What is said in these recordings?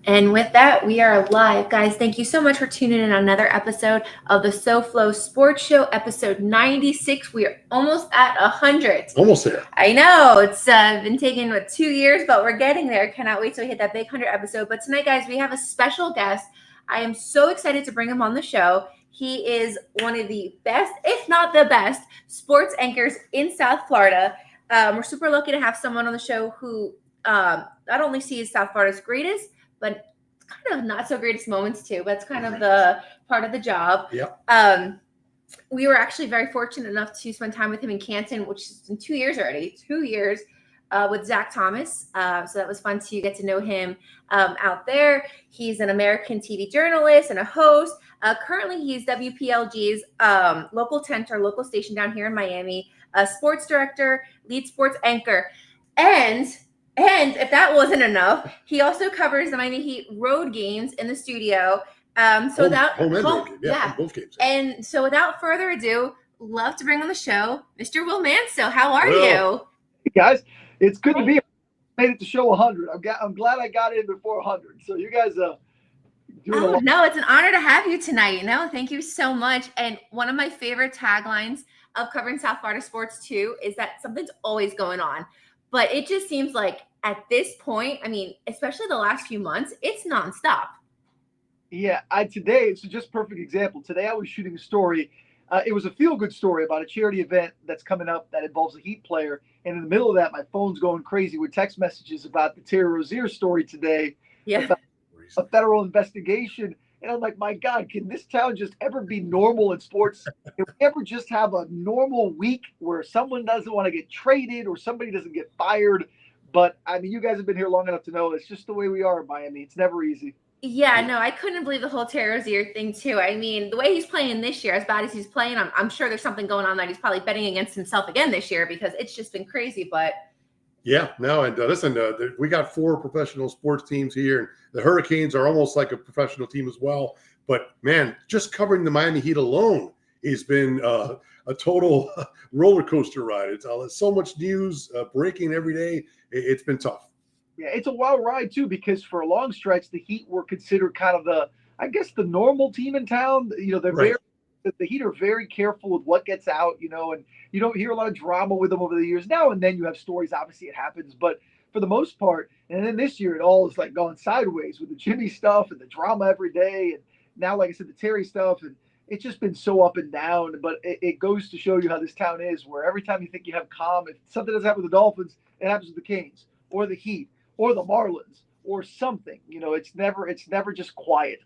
And with that, we are live. Guys, thank you so much for tuning in on another episode of the SoFLo Sports Show, episode 96. We are almost at 100. Almost there. I know. It's been taking, 2 years, but we're getting there. Cannot wait till we hit that big 100 episode. But tonight, guys, we have a special guest. I am so excited to bring him on the show. He is one of the best, if not the best, sports anchors in South Florida. We're super lucky to have someone on the show who not only sees South Florida's greatest, but kind of not so greatest moments too. But it's kind of the part of the job. Yep. We were actually very fortunate enough to spend time with him in Canton, which is in 2 years already. 2 years with Zach Thomas. So that was fun to get to know him out there. He's an American TV journalist and a host. Currently, he's WPLG's local tent or local station down here in Miami, a sports director, lead sports anchor, and if that wasn't enough, he also covers the Miami Heat road games in the studio. Both games. And so without further ado, love to bring on the show, Mr. Will Manso. How are you? Hey guys, it's good to be here. Made it to show 100. I'm glad I got in before 100. So you guys no, it's an honor to have you tonight. No, thank you so much. And one of my favorite taglines of covering South Florida sports too is that something's always going on. But it just seems like at this point, I mean, especially the last few months, it's nonstop. Yeah, today it's just perfect example. Today I was shooting a story. It was a feel-good story about a charity event that's coming up that involves a Heat player. And in the middle of that, my phone's going crazy with text messages about the Terry Rozier story today. Yeah. About a federal investigation. And I'm like, my God, can this town just ever be normal in sports? Can we ever just have a normal week where someone doesn't want to get traded or somebody doesn't get fired? But, I mean, you guys have been here long enough to know it's just the way we are in Miami. It's never easy. Yeah, no, I couldn't believe the whole Terry Rozier thing, too. I mean, the way he's playing this year, as bad as he's playing, I'm sure there's something going on that he's probably betting against himself again this year because it's just been crazy. But yeah, no, and listen, we got 4 professional sports teams here, and the Hurricanes are almost like a professional team as well. But, man, just covering the Miami Heat alone has been a total roller coaster ride. It's so much news breaking every day. It's been tough. Yeah, it's a wild ride, too, because for a long stretch, the Heat were considered kind of the normal team in town. You know, the Heat are very careful with what gets out, and you don't hear a lot of drama with them over the years. Now and then you have stories. Obviously, it happens. But for the most part, and then this year, it all is like gone sideways with the Jimmy stuff and the drama every day. And now, like I said, the Terry stuff. And it's just been so up and down. But it goes to show you how this town is, where every time you think you have calm, if something doesn't happen with the Dolphins, it happens with the Canes or the Heat or the Marlins or something. It's never just quiet.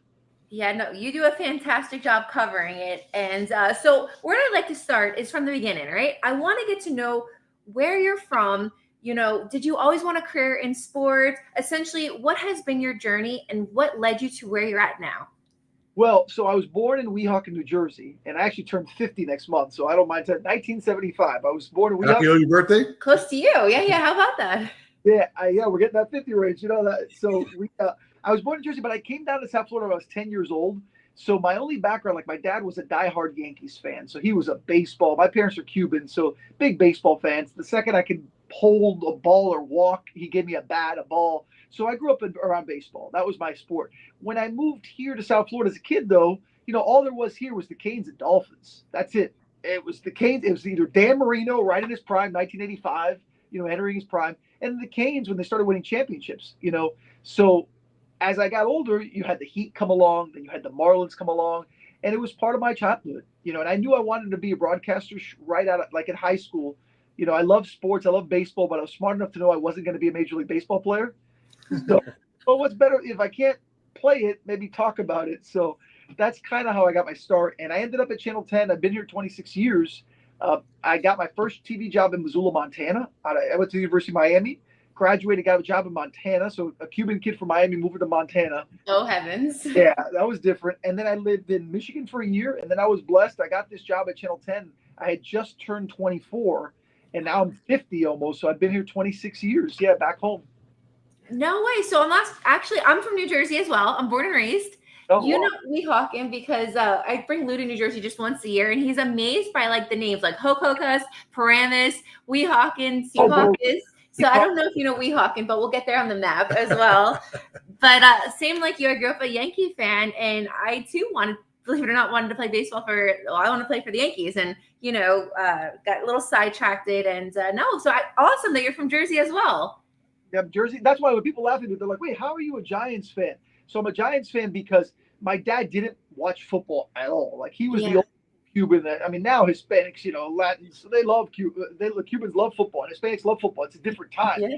yeah, no, you do a fantastic job covering it. And so where I'd like to start is from the beginning, right? I want to get to know where you're from. Did you always want a career in sports? Essentially, what has been your journey and what led you to where you're at now? Well, so I was born in Weehawken, New Jersey, and I actually turned 50 next month, so I don't mind telling. 1975. I was born in Weehawken. Happy your birthday? Close to you. Yeah. How about that? Yeah, we're getting that 50 range, that. So I was born in Jersey, but I came down to South Florida when I was 10 years old. So my only background, like my dad was a diehard Yankees fan. So he was my parents are Cuban, so big baseball fans. The second I could hold a ball or walk, he gave me a bat, a ball. So I grew up around baseball. That was my sport. When I moved here to South Florida as a kid, though, all there was here was the Canes and Dolphins. That's it. It was the Canes. It was either Dan Marino right in his prime, 1985, entering his prime, and the Canes when they started winning championships, So as I got older, you had the Heat come along, then you had the Marlins come along, and it was part of my childhood, and I knew I wanted to be a broadcaster right out of, like in high school. I love sports, I love baseball, but I was smart enough to know I wasn't going to be a Major League Baseball player. So, well, what's better if I can't play it, maybe talk about it. So that's kind of how I got my start. And I ended up at Channel 10. I've been here 26 years. I got my first TV job in Missoula, Montana. I went to the University of Miami, graduated, got a job in Montana. So a Cuban kid from Miami moved to Montana. Oh, heavens. Yeah, that was different. And then I lived in Michigan for a year. And then I was blessed. I got this job at Channel 10. I had just turned 24. And now I'm 50 almost. So I've been here 26 years. Yeah, back home. No way. So I'm from New Jersey as well. I'm born and raised. Oh, you wow. know Weehawken because I bring Lou to New Jersey just once a year, and he's amazed by like the names like Hohokus, Paramus, Weehawken, Seahawkers. So I don't know if you know Weehawken, but we'll get there on the map as well. But same like you, I grew up a Yankee fan, and I too believe it or not, wanted to play baseball I want to play for the Yankees, and got a little sidetracked and awesome that you're from Jersey as well. Yeah, Jersey. That's why when people laugh at me, they're like, "Wait, how are you a Giants fan?" So I'm a Giants fan because my dad didn't watch football at all. Like he was the old Cuban. Now Hispanics, Latins, they love Cuba. Cubans love football, and Hispanics love football. It's a different time. Yeah.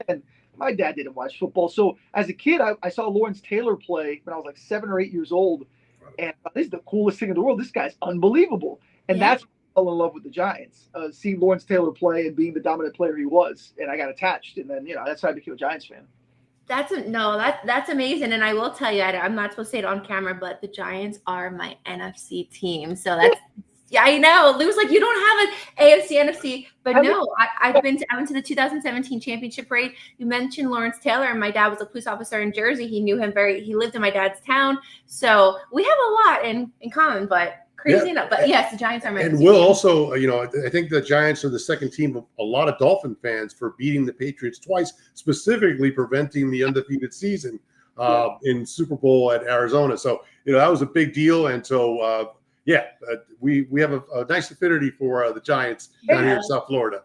And my dad didn't watch football. So as a kid, I saw Lawrence Taylor play when I was like 7 or 8 years old, and this is the coolest thing in the world. This guy's unbelievable, and that's when I fell in love with the Giants. Seeing Lawrence Taylor play and being the dominant player he was, and I got attached, and then that's how I became a Giants fan. That's amazing, and I will tell you, I'm not supposed to say it on camera, but the Giants are my NFC team. So that's I know. Lou's like, you don't have an AFC, NFC, but no, I went to the 2017 championship parade. You mentioned Lawrence Taylor, and my dad was a police officer in Jersey. He knew him he lived in my dad's town, so we have a lot in common. But crazy enough, but yes, the Giants are my and team. Will also, I think the Giants are the second team of a lot of Dolphin fans for beating the Patriots twice, specifically preventing the undefeated season in Super Bowl at Arizona. So, that was a big deal. And so, we have a nice affinity for the Giants down here in South Florida.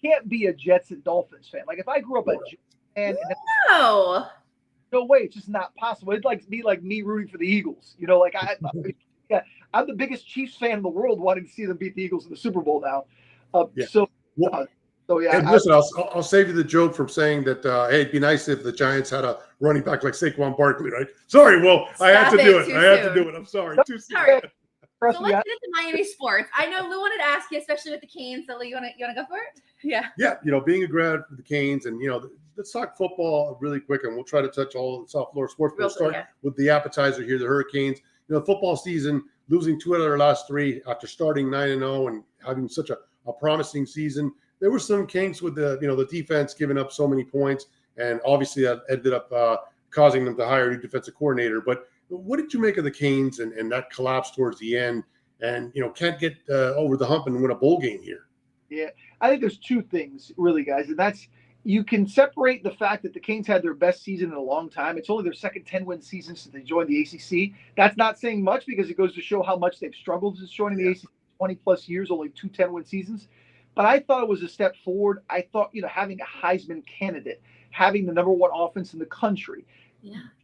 Can't be a Jets and Dolphins fan. Like if I grew up a Jets fan, no way, it's just not possible. It'd be like me rooting for the Eagles. I'm the biggest Chiefs fan in the world, wanting to see them beat the Eagles in the Super Bowl now. And listen, I'll save you the joke from saying that, hey, it'd be nice if the Giants had a running back like Saquon Barkley, right? Sorry, Will. I had to do it. I'm sorry. Too soon. So let's get into Miami sports. I know Lou wanted to ask you, especially with the Canes. So Lou, you want to go for it? Yeah. Yeah. Being a grad for the Canes, and let's talk football really quick, and we'll try to touch all of the SoFLo sports. We'll start with the appetizer here, the Hurricanes. Football season, losing 2 out of their last 3 after starting 9-0 and having such a promising season. There were some kinks with the defense giving up so many points, and obviously that ended up causing them to hire a new defensive coordinator. But what did you make of the Canes and that collapse towards the end, and can't get over the hump and win a bowl game here? Yeah, I think there's 2 things really, guys, and that's you can separate the fact that the Canes had their best season in a long time. It's only their second 10-win season since they joined the ACC. That's not saying much because it goes to show how much they've struggled since joining the ACC. 20-plus years, only 2 10-win seasons. But I thought it was a step forward. I thought, having a Heisman candidate, having the number 1 offense in the country,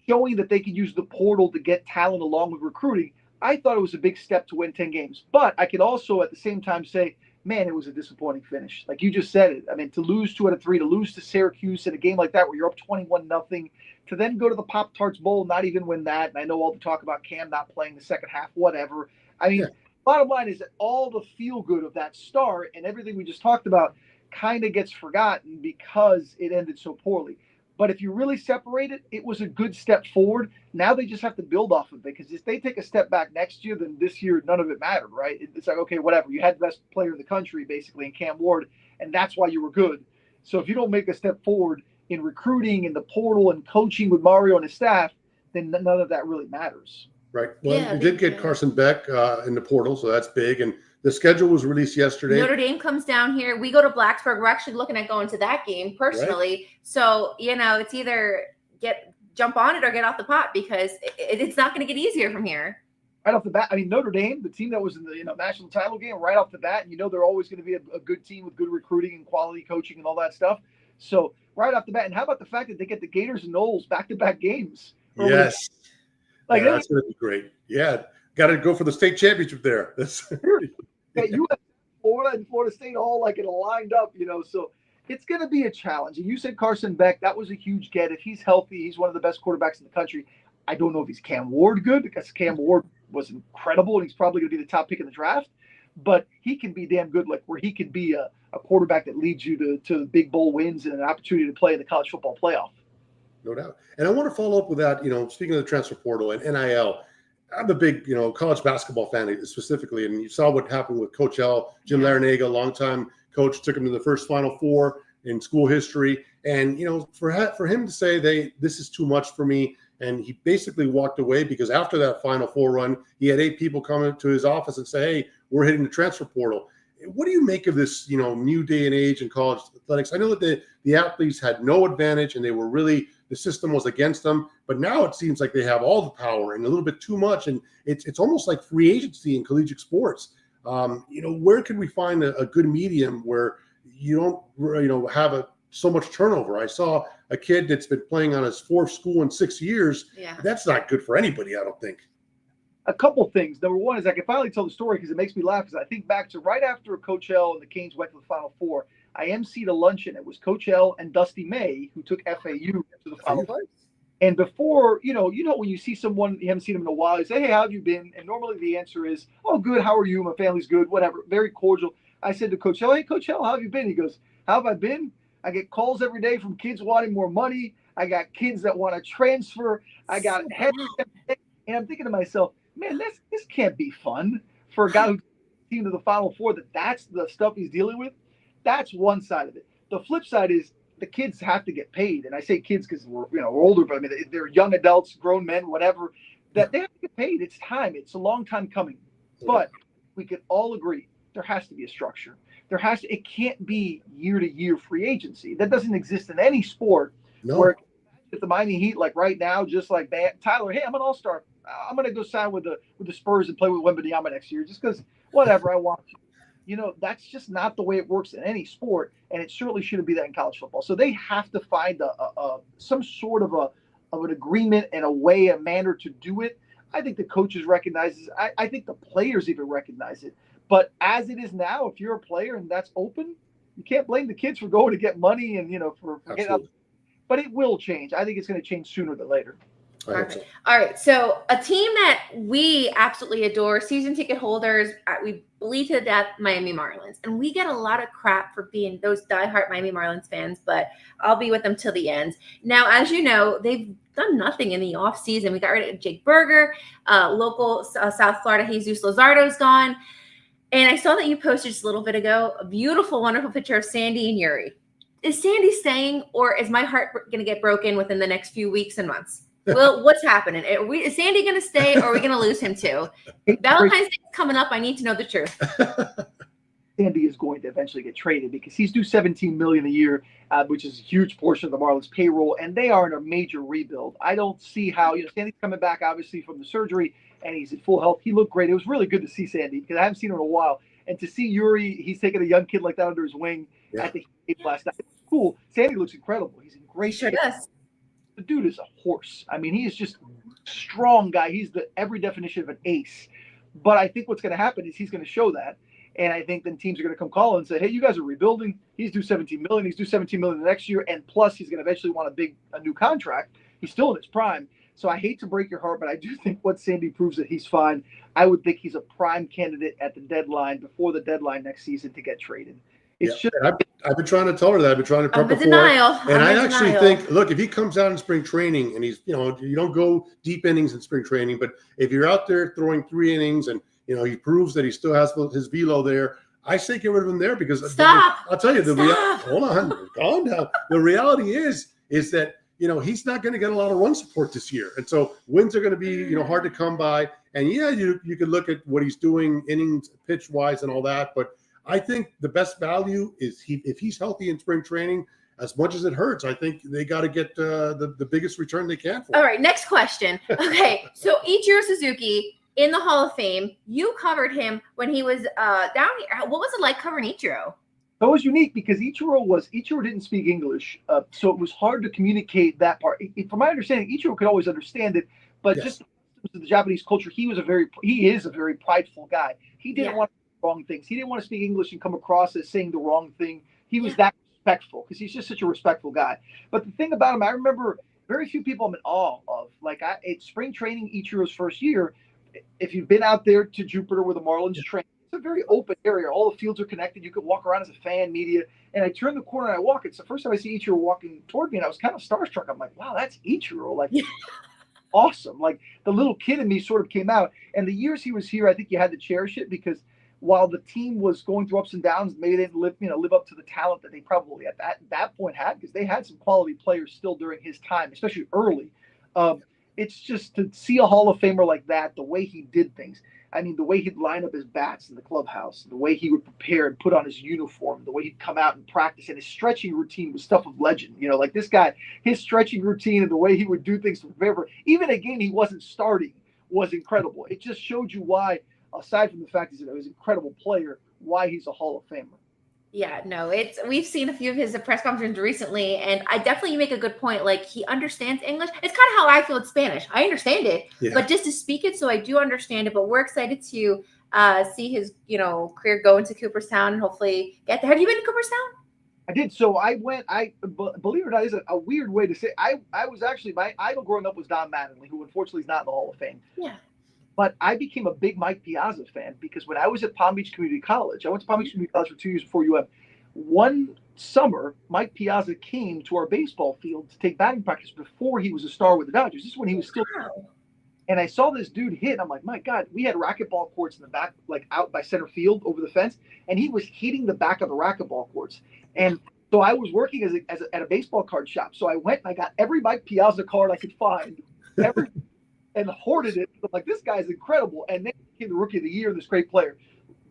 showing that they could use the portal to get talent along with recruiting, I thought it was a big step to win 10 games. But I could also at the same time say, man, it was a disappointing finish. Like you just said it. To lose 2 out of 3, to lose to Syracuse in a game like that where you're up 21-0, to then go to the Pop-Tarts Bowl, not even win that. And I know all the talk about Cam not playing the second half, whatever. Bottom line is that all the feel-good of that start and everything we just talked about kind of gets forgotten because it ended so poorly. But if you really separate it, it was a good step forward. Now they just have to build off of it, because if they take a step back next year, then this year none of it mattered, right? It's like, okay, whatever. You had the best player in the country, basically, in Cam Ward, and that's why you were good. So if you don't make a step forward in recruiting, in the portal, and coaching with Mario and his staff, then none of that really matters. Right. Well, we did get Carson Beck in the portal, so that's big. And the schedule was released yesterday. Notre Dame comes down here. We go to Blacksburg. We're actually looking at going to that game personally. Right. So, it's either jump on it or get off the pot, because it's not going to get easier from here. Right off the bat. Notre Dame, the team that was in the national title game, right off the bat, and they're always going to be a good team with good recruiting and quality coaching and all that stuff. So right off the bat, and how about the fact that they get the Gators and Noles back-to-back games? Yes. That's going to be great. Yeah. Got to go for the state championship there. You have Florida and Florida State all lined up, so it's going to be a challenge. And you said Carson Beck, that was a huge get. If he's healthy, he's one of the best quarterbacks in the country. I don't know if he's Cam Ward good, because Cam Ward was incredible and he's probably going to be the top pick in the draft, but he can be damn good, where he could be a quarterback that leads you to big bowl wins and an opportunity to play in the college football playoff. No doubt. And I want to follow up with that, speaking of the transfer portal and NIL, I'm a big, college basketball fan specifically, and you saw what happened with Coach L, Jim Larinaga, longtime coach, took him to the first Final Four in school history. And, for him to say this is too much for me, and he basically walked away, because after that Final Four run, he had 8 people come into his office and say, hey, we're hitting the transfer portal. What do you make of this, new day and age in college athletics? I know that the athletes had no advantage, and they were really the system was against them. But now it seems like they have all the power and a little bit too much. And it's almost like free agency in collegiate sports. Where can we find a good medium where you don't, have so much turnover? I saw a kid that's been playing on his 4th school in 6 years. Yeah. That's not good for anybody, I don't think. A couple things. Number one is I can finally tell the story because it makes me laugh, because I think back to right after Coach L and the Canes went to the Final Four, I emceed a luncheon. It was Coach L and Dusty May, who took FAU to the Final Four. And before, when you see someone, you haven't seen them in a while, you say, hey, how have you been? And normally the answer is, oh, good, how are you? My family's good, whatever. Very cordial. I said to Coach L, hey, Coach L, how have you been? He goes, how have I been? I get calls every day from kids wanting more money. I got kids that want to transfer. I got head. And I'm thinking to myself, man, this can't be fun for a guy who came to the Final Four, that's the stuff he's dealing with. That's one side of it. The flip side is the kids have to get paid. And I say kids because we're older, but I mean, they're young adults, grown men, whatever, that they have to get paid. It's time. It's a long time coming. But we can all agree there has to be a structure. It can't be year to year free agency. That doesn't exist in any sport. No. Where if the Miami Heat, like right now, just like Tyler, hey, I'm an all-star. I'm going to go sign with the Spurs and play with Wembanyama next year just because whatever I want to. That's just not the way it works in any sport, and it certainly shouldn't be that in college football. So they have to find some sort of an agreement and a manner to do it. I think the coaches recognize it. I think the players even recognize it. But as it is now, if you're a player and that's open, you can't blame the kids for going to get money and for getting up. But it will change. I think it's going to change sooner than later. Perfect. All right. So a team that we absolutely adore, season ticket holders, we believe to death, Miami Marlins. And we get a lot of crap for being those diehard Miami Marlins fans, but I'll be with them till the end. Now, as you know, they've done nothing in the offseason. We got rid of Jake Berger, local South Florida Jesus Luzardo's gone. And I saw that you posted just a little bit ago a beautiful, wonderful picture of Sandy and Yuri. Is Sandy staying, or is my heart going to get broken within the next few weeks and months? Well, what's happening? Is Sandy going to stay, or are we going to lose him too? Valentine's Day is coming up. I need to know the truth. Sandy is going to eventually get traded because he's due $17 million a year, which is a huge portion of the Marlins payroll, and they are in a major rebuild. I don't see how Sandy's coming back obviously from the surgery, and he's in full health. He looked great. It was really good to see Sandy because I haven't seen him in a while, and to see Yuri, he's taking a young kid like that under his wing at the game last night. It's cool. Sandy looks incredible. He's in great shape. Sure does. The dude is a horse. I mean, he is just a strong guy. He's every definition of an ace. But I think what's going to happen is he's going to show that. And I think then teams are going to come call and say, hey, you guys are rebuilding. He's due $17 million. He's due $17 million the next year. And plus, he's going to eventually want a new contract. He's still in his prime. So I hate to break your heart, but I do think once Sandy proves that he's fine, I would think he's a prime candidate at the deadline, before the deadline next season, to get traded. I've been trying to tell her that. I've been trying to prep before. And I actually think, look, if he comes out in spring training and he's, you don't go deep innings in spring training, but if you're out there throwing 3 innings and, he proves that he still has his velo there, I say get rid of him there because I'll tell you, hold on, calm down. The reality is that, he's not going to get a lot of run support this year. And so wins are going to be, hard to come by. And you could look at what he's doing innings, pitch wise and all that, but I think the best value is if he's healthy in spring training, as much as it hurts, I think they got to get the biggest return they can for him. All right, next question. Okay, so Ichiro Suzuki in the Hall of Fame, you covered him when he was down here. What was it like covering Ichiro? It was unique because Ichiro didn't speak English, so it was hard to communicate that part. From my understanding, Ichiro could always understand it, but just the Japanese culture, he is a very prideful guy. He didn't want wrong things. He didn't want to speak English and come across as saying the wrong thing. He was that respectful because he's just such a respectful guy. But the thing about him, I remember very few people I'm in awe of. Like it's spring training, Ichiro's first year. If you've been out there to Jupiter where the Marlins train, it's a very open area. All the fields are connected. You could walk around as a fan, media. And I turn the corner and I walk. It's the first time I see Ichiro walking toward me, and I was kind of starstruck. I'm like, wow, that's Ichiro. Like, awesome. Like the little kid in me sort of came out. And the years he was here, I think you had to cherish it because while the team was going through ups and downs, maybe they didn't live up to the talent that they probably at that point had, because they had some quality players still during his time, especially early. it's just to see a Hall of Famer like that, the way he did things. I mean, the way he'd line up his bats in the clubhouse, the way he would prepare and put on his uniform, the way he'd come out and practice, and his stretching routine was stuff of legend. Like this guy, his stretching routine and the way he would do things to prepare. Even a game he wasn't starting was incredible. It just showed you why, aside from the fact he's an incredible player, why he's a Hall of Famer. Yeah, no, we've seen a few of his press conferences recently, and I definitely make a good point. Like, he understands English. It's kind of how I feel with Spanish. I understand it, but just to speak it, so I do understand it. But we're excited to see his, career go into Cooperstown and hopefully get there. Have you been to Cooperstown? I did. So I went. Believe it or not, is a weird way to say. I was actually, my idol growing up was Don Mattingly, who unfortunately is not in the Hall of Fame. Yeah. But I became a big Mike Piazza fan because when I was at Palm Beach Community College, I went to Palm Beach Community College for 2 years before UM. One summer, Mike Piazza came to our baseball field to take batting practice before he was a star with the Dodgers. This is when he was still. And I saw this dude hit. I'm like, my God, we had racquetball courts in the back, like out by center field over the fence. And he was hitting the back of the racquetball courts. And so I was working at a baseball card shop. So I went and I got every Mike Piazza card I could find. And hoarded it. I'm like, this guy's incredible. And then he became the Rookie of the Year, this great player.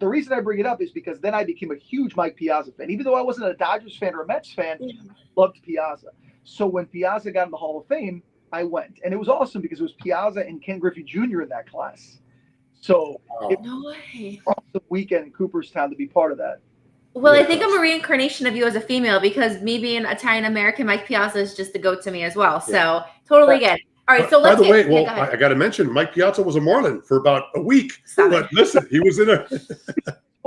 The reason I bring it up is because then I became a huge Mike Piazza fan. Even though I wasn't a Dodgers fan or a Mets fan, I loved Piazza. So when Piazza got in the Hall of Fame, I went. And it was awesome because it was Piazza and Ken Griffey Jr. in that class. So it was an awesome weekend in Cooperstown to be part of that. Well, I think I'm a reincarnation of you as a female because me being Italian-American, Mike Piazza is just the goat to me as well. So totally get it. All right, so let's. By the way, I got to mention, Mike Piazza was a Marlin for about a week. But listen, he was in a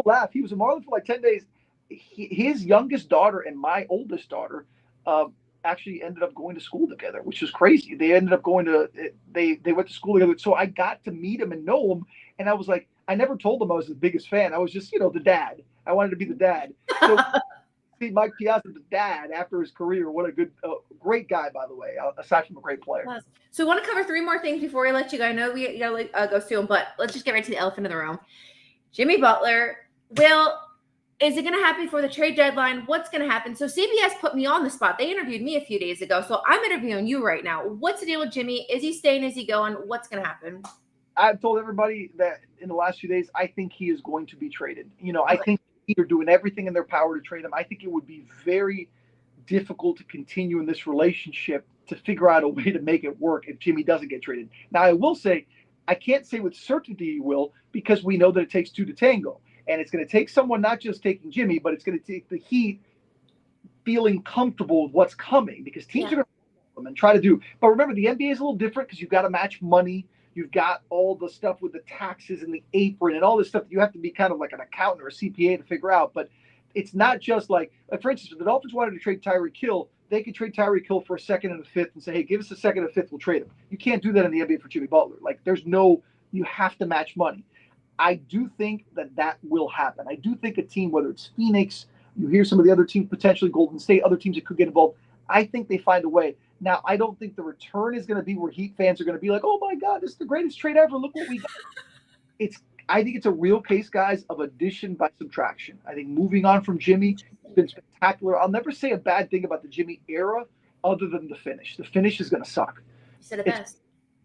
laugh. He was a Marlin for like 10 days. His youngest daughter and my oldest daughter actually ended up going to school together, which was crazy. They ended up going to they went to school together. So I got to meet him and know him, and I was like, I never told him I was the biggest fan. I was just the dad. I wanted to be the dad. So, see Mike Piazza, the dad, after his career. What a good, great guy, by the way, aside from a great player. So we want to cover three more things before we let you go. I know we got to go soon, but let's just get right to the elephant in the room. Jimmy Butler. Is it going to happen before the trade deadline? What's going to happen? So CBS put me on the spot. They interviewed me a few days ago. So I'm interviewing you right now. What's the deal with Jimmy? Is he staying? Is he going? What's going to happen? I've told everybody that in the last few days, I think he is going to be traded. I think they're doing everything in their power to trade him. I think it would be very difficult to continue in this relationship to figure out a way to make it work if Jimmy doesn't get traded. Now, I will say, I can't say with certainty he will, because we know that it takes two to tango. And it's going to take someone not just taking Jimmy, but it's going to take the Heat feeling comfortable with what's coming, because teams are going to them and try to do. But remember, the NBA is a little different because you've got to match money. You've got all the stuff with the taxes and the apron and all this stuff that you have to be kind of like an accountant or a CPA to figure out. But it's not just like for instance, if the Dolphins wanted to trade Tyreek Hill, they could trade Tyreek Hill for a second and a fifth and say, hey, give us a second and a fifth, we'll trade him. You can't do that in the NBA for Jimmy Butler. Like, you have to match money. I do think that will happen. I do think a team, whether it's Phoenix, you hear some of the other teams, potentially Golden State, other teams that could get involved, I think they find a way. Now, I don't think the return is going to be where Heat fans are going to be like, oh, my God, this is the greatest trade ever. Look what we got. I think it's a real case, guys, of addition by subtraction. I think moving on from Jimmy has been spectacular. I'll never say a bad thing about the Jimmy era other than the finish. The finish is going to suck. You said it best.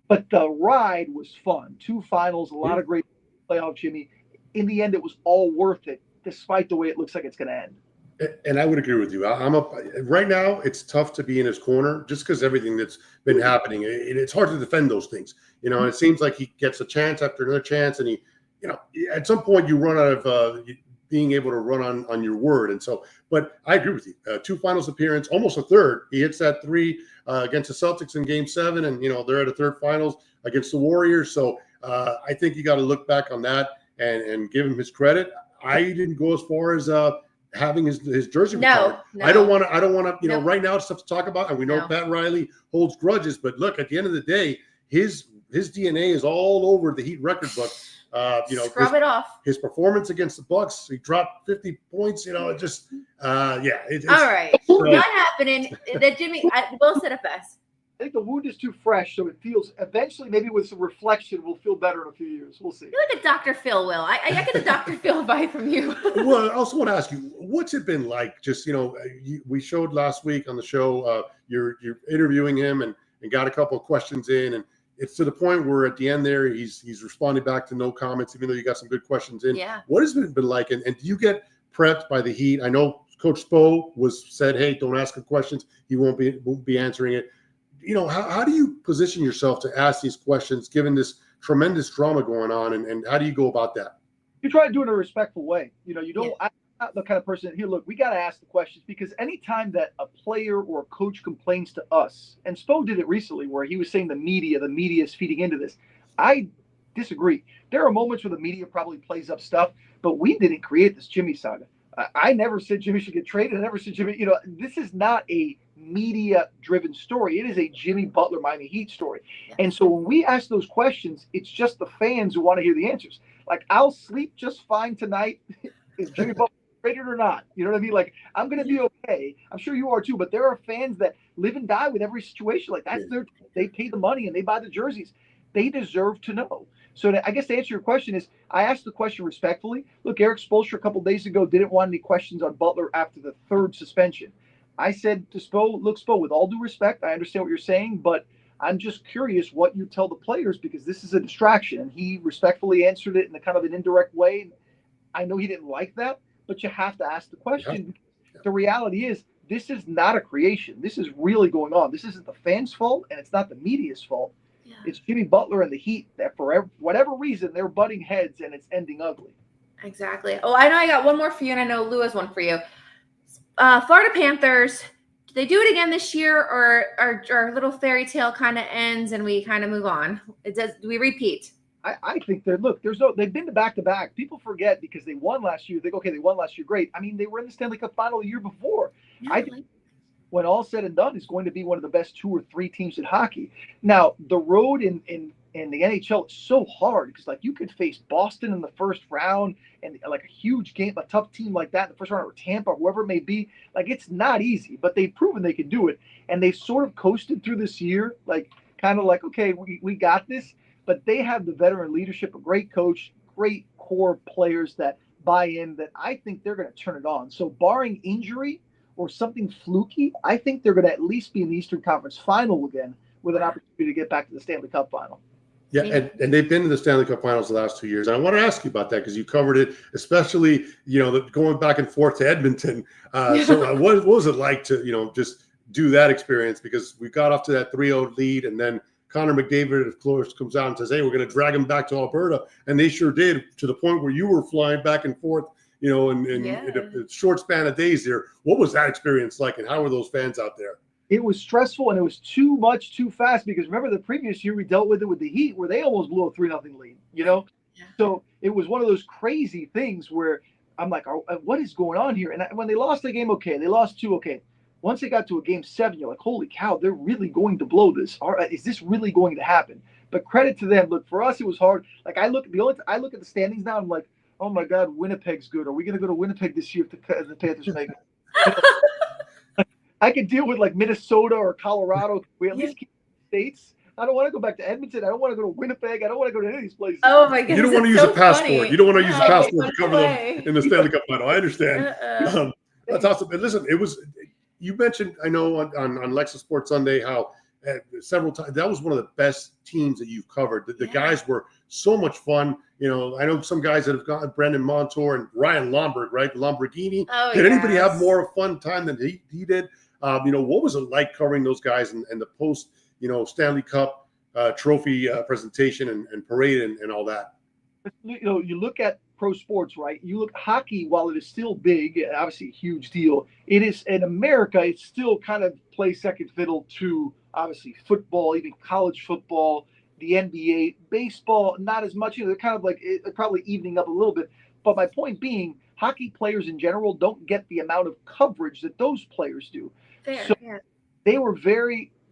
But the ride was fun. 2 finals, a lot of great playoff Jimmy. In the end, it was all worth it, despite the way it looks like it's going to end. And I would agree with you. Right now, it's tough to be in his corner just because everything that's been happening. It's hard to defend those things, and it seems like he gets a chance after another chance, and at some point you run out of being able to run on your word. And so, but I agree with you. 2 finals appearance, almost a third. He hits that 3 against the Celtics in Game 7, and they're at a third finals against the Warriors. So I think you got to look back on that and give him his credit. I didn't go as far as having his jersey retired. No. I don't want to. Right now it's stuff to talk about, and we know Pat Riley holds grudges. But look, at the end of the day, his DNA is all over the Heat record book. Scrub it off. His performance against the Bucks, he dropped 50 points. It just, all right, not happening. That Jimmy, Will said it best. I think the wound is too fresh, so it feels eventually, maybe with some reflection, we'll feel better in a few years. We'll see. You're like a Dr. Phil, Will. I get a Dr. Phil vibe from you. Well, I also want to ask you, what's it been like? Just we showed last week on the show, you're interviewing him and got a couple of questions in, and it's to the point where at the end there, he's responding back to no comments, even though you got some good questions in. Yeah. What has it been like? And do you get prepped by the Heat? I know Coach Spo said, hey, don't ask him questions. He won't be answering it. How do you position yourself to ask these questions given this tremendous drama going on? And how do you go about that? You try to do it in a respectful way. You don't. Yeah. I'm not the kind of person here. Look, we got to ask the questions, because anytime that a player or a coach complains to us, and Spo did it recently, where he was saying the media is feeding into this. I disagree. There are moments where the media probably plays up stuff, but we didn't create this Jimmy saga. I never said Jimmy should get traded. I never said Jimmy. This is not a media-driven story. It is a Jimmy Butler Miami Heat story. Yeah. And so when we ask those questions, it's just the fans who want to hear the answers. Like, I'll sleep just fine tonight. Is Jimmy Butler traded or not? You know what I mean? Like, I'm going to be okay. I'm sure you are too. But there are fans that live and die with every situation. Like, they pay the money and they buy the jerseys. They deserve to know. So I guess to answer your question is, I asked the question respectfully. Look, Eric Spoelstra a couple of days ago didn't want any questions on Butler after the third suspension. I said to Spo, look, Spo, with all due respect, I understand what you're saying, but I'm just curious what you tell the players, because this is a distraction. And he respectfully answered it in a kind of an indirect way. I know he didn't like that, but you have to ask the question. Yeah. The reality is, this is not a creation. This is really going on. This isn't the fans' fault, and it's not the media's fault. Yeah. It's Jimmy Butler and the Heat that, for whatever reason, they're butting heads, and it's ending ugly. Exactly. Oh, I know I got one more for you, and I know Lou has one for you. Florida Panthers, do they do it again this year, or our little fairy tale kind of ends and we kind of move on? Do we repeat? I think they've been to back-to-back. People forget because they won last year. They go, okay, they won last year. Great. I mean, they were in the Stanley Cup final the year before. Yeah, I think when all said and done, is going to be one of the best 2 or 3 teams in hockey. Now, the road in the NHL is so hard, because like you could face Boston in the first round, and like a huge game, a tough team like that in the first round, or Tampa, or whoever it may be. Like, it's not easy, but they've proven they can do it. And they've sort of coasted through this year, like kind of like, okay, we got this. But they have the veteran leadership, a great coach, great core players that buy in, that I think they're going to turn it on. So barring injury or something fluky, I think they're going to at least be in the Eastern Conference final again, with an opportunity to get back to the Stanley Cup final. Yeah, and they've been to the Stanley Cup finals the last 2 years. And I want to ask you about that, because you covered it, especially, going back and forth to Edmonton. So what was it like to, just do that experience? Because we got off to that 3-0 lead, and then Connor McDavid, of course, comes out and says, hey, we're going to drag him back to Alberta. And they sure did, to the point where you were flying back and forth, in a short span of days there. What was that experience like, and how were those fans out there? It was stressful, and it was too much too fast, because remember the previous year we dealt with it with the Heat, where they almost blew a 3-0 lead, Yeah. So it was one of those crazy things where I'm like, what is going on here? And when they lost the game, okay, they lost 2, okay. Once they got to a game 7, you're like, holy cow, they're really going to blow this. All right, is this really going to happen? But credit to them. Look, for us, it was hard. Like, I look at the standings now, I'm like, oh my God, Winnipeg's good. Are we going to go to Winnipeg this year if the Panthers make it? I could deal with like Minnesota or Colorado. We at least keep states. I don't want to go back to Edmonton. I don't want to go to Winnipeg. I don't want to go to any of these places. Oh my goodness! You don't want to use a passport. Funny. You don't want to use a passport to cover them in the Stanley Cup final. I understand. That's awesome. And listen, you mentioned, I know on Lexus Sports Sunday, how several times that was one of the best teams that you've covered. The guys were so much fun. I know some guys that have gone, Brendan Montour and Ryan Lomberg, right? Lamborghini. Did anybody have more of a fun time than he did? What was it like covering those guys and the post, Stanley Cup trophy presentation and parade and all that? You look at pro sports, right? You look hockey, while it is still big, obviously a huge deal, it is in America, it still kind of plays second fiddle to obviously football, even college football, the NBA, baseball, not as much. They're kind of like probably evening up a little bit. But my point being, hockey players in general don't get the amount of coverage that those players do. So they were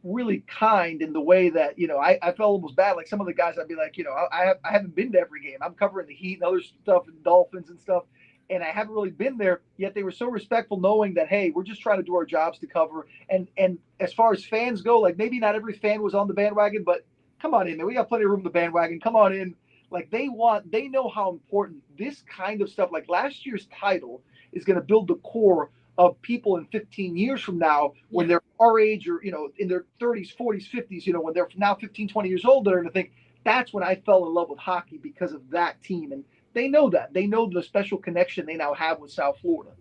really kind in the way that, I felt almost bad. Like some of the guys, I'd be like, I haven't been to every game. I'm covering the Heat and other stuff and Dolphins and stuff, and I haven't really been there. Yet they were so respectful, knowing that, hey, we're just trying to do our jobs to cover. And as far as fans go, like maybe not every fan was on the bandwagon, but come on in, man. We got plenty of room in the bandwagon. Come on in. Like they know how important this kind of stuff, like last year's title, is going to build the core of people in 15 years from now when they're our age or, in their 30s, 40s, 50s, when they're now 15, 20 years old, they're going to think that's when I fell in love with hockey because of that team. And they know that. They know the special connection they now have with South Florida.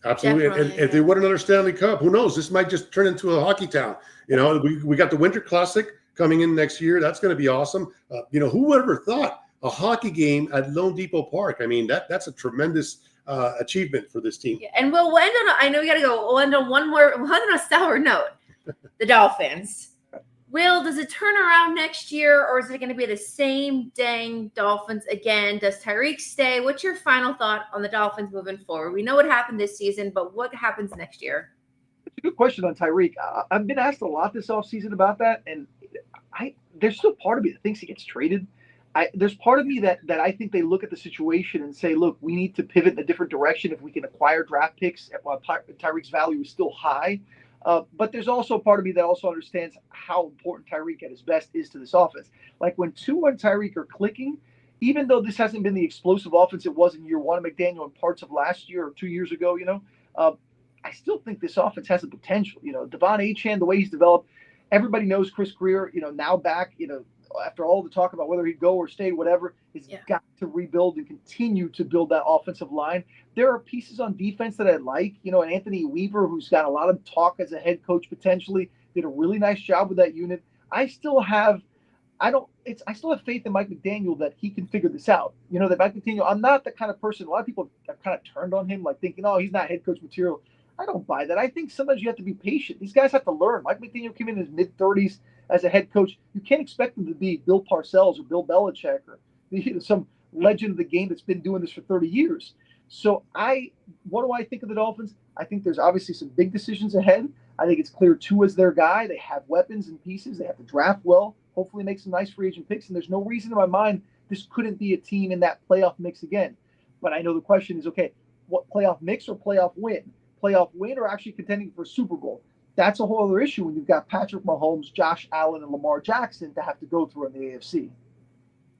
Absolutely. And if they win another Stanley Cup, who knows? This might just turn into a hockey town. We got the Winter Classic coming in next year. That's going to be awesome. Who would ever thought a hockey game at Lone Depot Park? I mean, that's a tremendous achievement for this team. Yeah, and we'll end on, I know we got to go, we'll end on we'll end on a sour note. The Dolphins. Does it turn around next year, or is it going to be the same dang Dolphins again? Does Tyreek stay? What's your final thought on the Dolphins moving forward? We know what happened this season, but what happens next year? It's a good question on Tyreek. I've been asked a lot this offseason about that, and there's still part of me that thinks he gets traded. There's part of me that I think they look at the situation and say, look, we need to pivot in a different direction if we can acquire draft picks while Tyreek's value is still high. But there's also a part of me that also understands how important Tyreek at his best is to this offense. Like when Tua and Tyreek are clicking, even though this hasn't been the explosive offense it was in year one of McDaniel and parts of last year or 2 years ago, I still think this offense has the potential. Devon Achane, the way he's developed, everybody knows Chris Greer, now back, after all the talk about whether he'd go or stay, whatever, he's got to rebuild and continue to build that offensive line. There are pieces on defense that I like, and Anthony Weaver, who's got a lot of talk as a head coach potentially, did a really nice job with that unit. I still have faith in Mike McDaniel that he can figure this out. That Mike McDaniel, I'm not the kind of person, a lot of people have kind of turned on him, like thinking, oh, he's not head coach material. I don't buy that. I think sometimes you have to be patient. These guys have to learn. Mike McDaniel came in his mid-30s as a head coach. You can't expect him to be Bill Parcells or Bill Belichick or some legend of the game that's been doing this for 30 years. So what do I think of the Dolphins? I think there's obviously some big decisions ahead. I think it's clear Tua's their guy. They have weapons and pieces. They have to draft well, hopefully make some nice free agent picks. And there's no reason in my mind this couldn't be a team in that playoff mix again. But I know the question is, okay, what playoff mix or playoff win? Playoff win or actually contending for a Super Bowl? That's a whole other issue when you've got Patrick Mahomes, Josh Allen, and Lamar Jackson to have to go through in the AFC.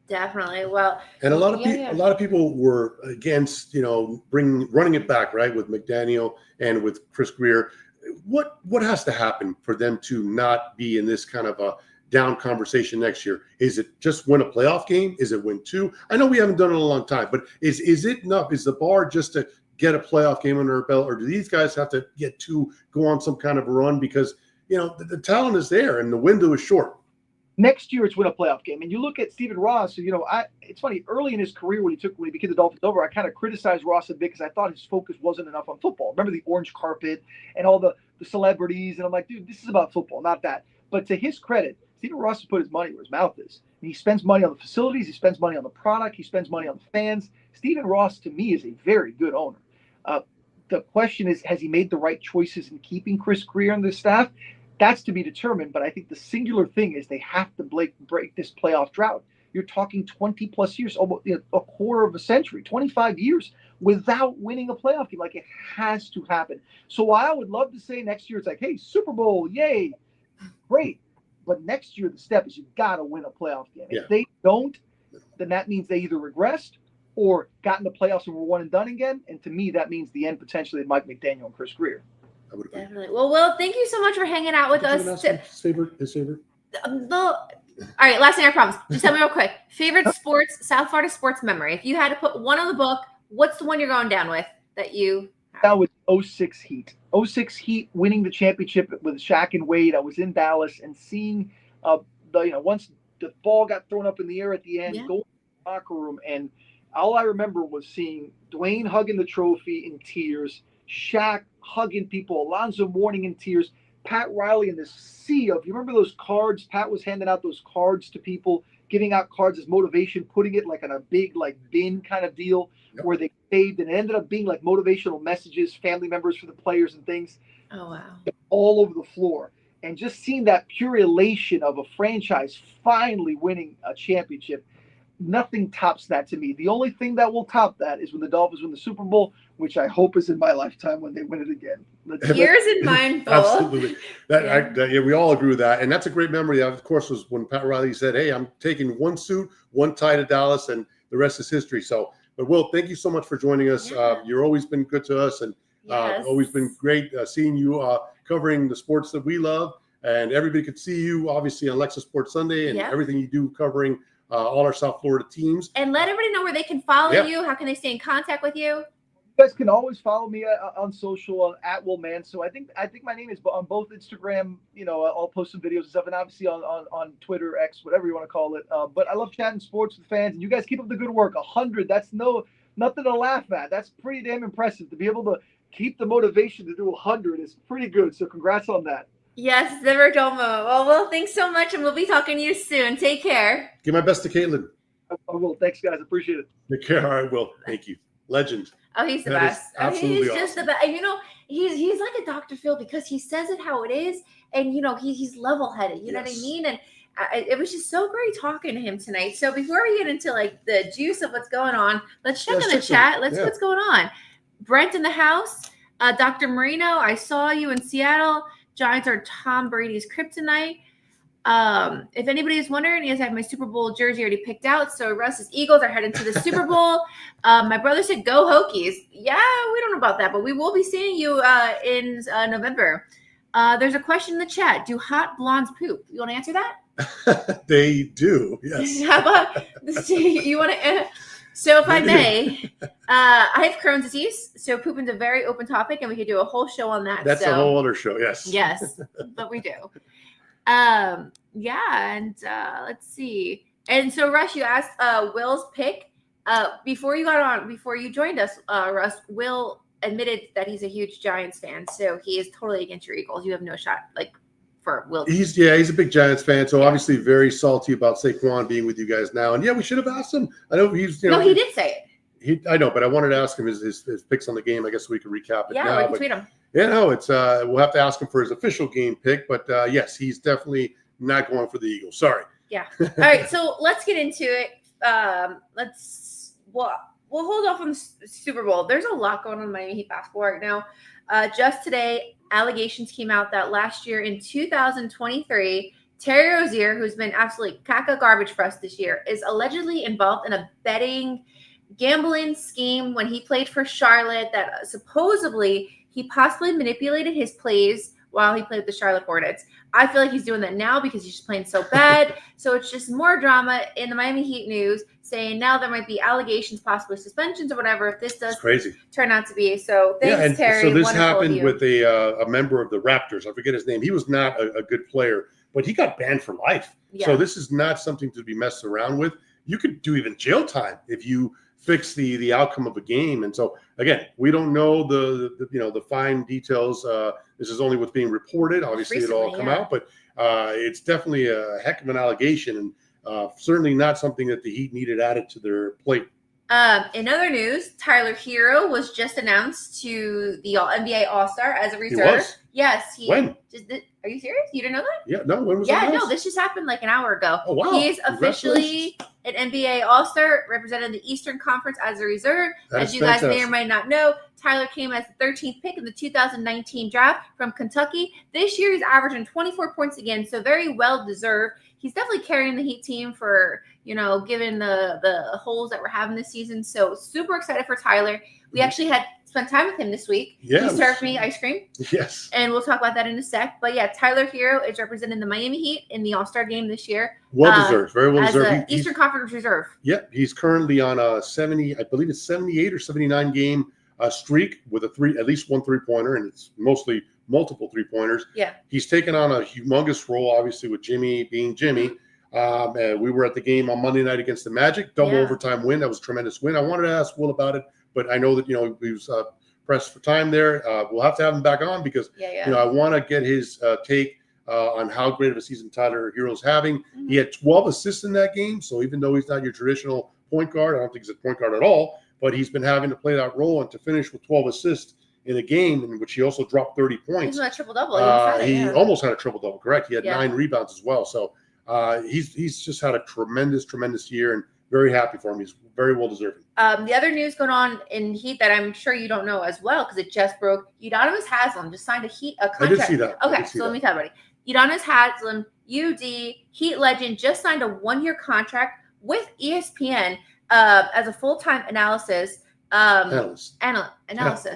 Definitely. Well, and a lot of people were against, running it back, right, with McDaniel and with Chris Greer. What has to happen for them to not be in this kind of a down conversation next year? Is it just win a playoff game? Is it win two? I know we haven't done it in a long time, but is it enough? Is the bar just to get a playoff game under their belt, or do these guys have to get to go on some kind of a run because, the talent is there and the window is short? Next year, it's win a playoff game. And you look at Stephen Ross, it's funny, early in his career when he became the Dolphins over, I kind of criticized Ross a bit because I thought his focus wasn't enough on football. Remember the orange carpet and all the celebrities? And I'm like, dude, this is about football, not that. But to his credit, Stephen Ross has put his money where his mouth is. And he spends money on the facilities. He spends money on the product. He spends money on the fans. Stephen Ross, to me, is a very good owner. The question is, has he made the right choices in keeping Chris Greer on the staff? That's to be determined, but I think the singular thing is they have to break this playoff drought. You're talking 20-plus years, almost a quarter of a century, 25 years without winning a playoff game. Like, it has to happen. So while I would love to say next year it's like, hey, Super Bowl, yay, great. But next year the step is you got to win a playoff game. Yeah. If they don't, then that means they either regressed or got in the playoffs and were one and done again. And to me, that means the end potentially of Mike McDaniel and Chris Greer. Definitely. Well, Will, thank you so much for hanging out with us. His favorite. All right, last thing I promise. Just tell me real quick. Favorite South Florida sports memory. If you had to put one on the book, what's the one you're going down with that you have? That was 06 Heat. 06 Heat winning the championship with Shaq and Wade. I was in Dallas and seeing once the ball got thrown up in the air at the end, going to the locker room, and all I remember was seeing Dwayne hugging the trophy in tears, Shaq hugging people, Alonzo Mourning in tears, Pat Riley in this sea of, you remember those cards? Pat was handing out those cards to people, giving out cards as motivation, putting it like on a big bin kind of deal where they saved, and it ended up being like motivational messages, family members for the players and things. Oh, wow. All over the floor. And just seeing that pure elation of a franchise finally winning a championship, nothing tops that to me. The only thing that will top that is when the Dolphins win the Super Bowl, which I hope is in my lifetime when they win it again. Yours in mine, Bo. Absolutely. We all agree with that. And that's a great memory. Of course, was when Pat Riley said, hey, I'm taking one suit, one tie to Dallas, and the rest is history. So, but Will, thank you so much for joining us. You've always been good to us, and always been great seeing you covering the sports that we love. And everybody could see you, obviously, on Lexus Sports Sunday and everything you do covering all our South Florida teams. And let everybody know where they can follow you. How can they stay in contact with you? You guys can always follow me on social at Will Manso. I think my name is on both Instagram. I'll post some videos and stuff, and obviously on Twitter, X, whatever you want to call it. But I love chatting sports with fans, and you guys keep up the good work. 100, that's nothing to laugh at. That's pretty damn impressive. To be able to keep the motivation to do 100 is pretty good. So congrats on that. Yes, it's never a dull moment. Well, thanks so much, and we'll be talking to you soon. Take care. Give my best to Caitlin. I will. Thanks, guys. Appreciate it. Take care. All right, Will. Thank you. Legend. Oh, he's the best. Absolutely he's awesome. Just the best. And, he's like a Dr. Phil because he says it how it is, and he's level-headed. You know what I mean? And it was just so great talking to him tonight. So before we get into like the juice of what's going on, let's check in the chat. Let's see what's going on. Brent in the house. Dr. Marino, I saw you in Seattle. Giants are Tom Brady's kryptonite. If anybody is wondering, yes, I have my Super Bowl jersey already picked out. So Russ's Eagles are heading to the Super Bowl. My brother said, go Hokies. Yeah, we don't know about that, but we will be seeing you in November. There's a question in the chat. Do hot blondes poop? You want to answer that? They do, yes. How about you want to? So if I may, I have Crohn's disease. So pooping's a very open topic, and we could do a whole show on that. That's a whole other show, yes. Yes, but we do. And let's see. And so, Russ, you asked Will's pick. Before you joined us, Russ, Will admitted that he's a huge Giants fan. So he is totally against your Eagles. You have no shot, for Will. He's a big Giants fan, so obviously very salty about Saquon being with you guys now. And we should have asked him. I know he's No, he did say it. I know, but I wanted to ask him his picks on the game. I guess we can recap it now. Yeah, we can tweet him. Yeah, no, it's we'll have to ask him for his official game pick, but yes, he's definitely not going for the Eagles. Sorry. Yeah. All right, so let's get into it. We'll hold off on the Super Bowl. There's a lot going on in Miami Heat basketball right now. Just today, allegations came out that last year in 2023, Terry Rozier, who's been absolutely caca garbage for us this year, is allegedly involved in a betting gambling scheme when he played for Charlotte that supposedly he possibly manipulated his plays while he played with the Charlotte Hornets. I feel like he's doing that now because he's just playing so bad. So it's just more drama in the Miami Heat news saying now there might be allegations, possibly suspensions or whatever if this does turn out to be. So thanks, Terry. So this happened with a member of the Raptors. I forget his name. He was not a good player, but he got banned for life. Yeah. So this is not something to be messed around with. You could do even jail time if you fix the outcome of a game. And so again, we don't know the fine details. This is only what's being reported. Obviously, it'll all come out, but it's definitely a heck of an allegation, and certainly not something that the Heat needed added to their plate. In other news, Tyler Hero was just announced to the NBA All-Star as a reserve. He was? Yes. When? Are you serious? You didn't know that? Yeah, no. When was that? Yeah, no, this just happened like an hour ago. Oh, wow. He is officially an NBA All-Star, representing the Eastern Conference as a reserve. As you guys may or might not know, Tyler came as the 13th pick in the 2019 draft from Kentucky. This year, he's averaging 24 points again, so very well-deserved. He's definitely carrying the Heat team for, given the holes that we're having this season. So super excited for Tyler. We actually spent time with him this week. Yeah, he served me ice cream. Yes. And we'll talk about that in a sec. But yeah, Tyler Hero is representing the Miami Heat in the All-Star game this year. Well-deserved. Very well-deserved. As Eastern Conference reserve. Yep. He's currently on a 78 or 79 game streak with at least one three-pointer, and it's mostly multiple three-pointers. Yeah. He's taken on a humongous role, obviously, with Jimmy being Jimmy. We were at the game on Monday night against the Magic, double overtime win. That was a tremendous win. I wanted to ask Will about it, but I know that, he was pressed for time there. We'll have to have him back on because, I want to get his take on how great of a season Tyler Hero's having. Mm-hmm. He had 12 assists in that game. So even though he's not your traditional point guard, I don't think he's a point guard at all, but he's been having to play that role, and to finish with 12 assists in a game in which he also dropped 30 points. He's not triple-double. He almost had a triple-double, correct. He had 9 rebounds as well. So he's just had a tremendous year, and very happy for him. He's very well-deserving. The other news going on in Heat that I'm sure you don't know as well, because it just broke, Udonis Haslem just signed a contract. I did see that. Okay, so let me tell everybody. Udonis Haslem, UD, Heat legend, just signed a 1-year contract with ESPN as a full-time analysis Analysis.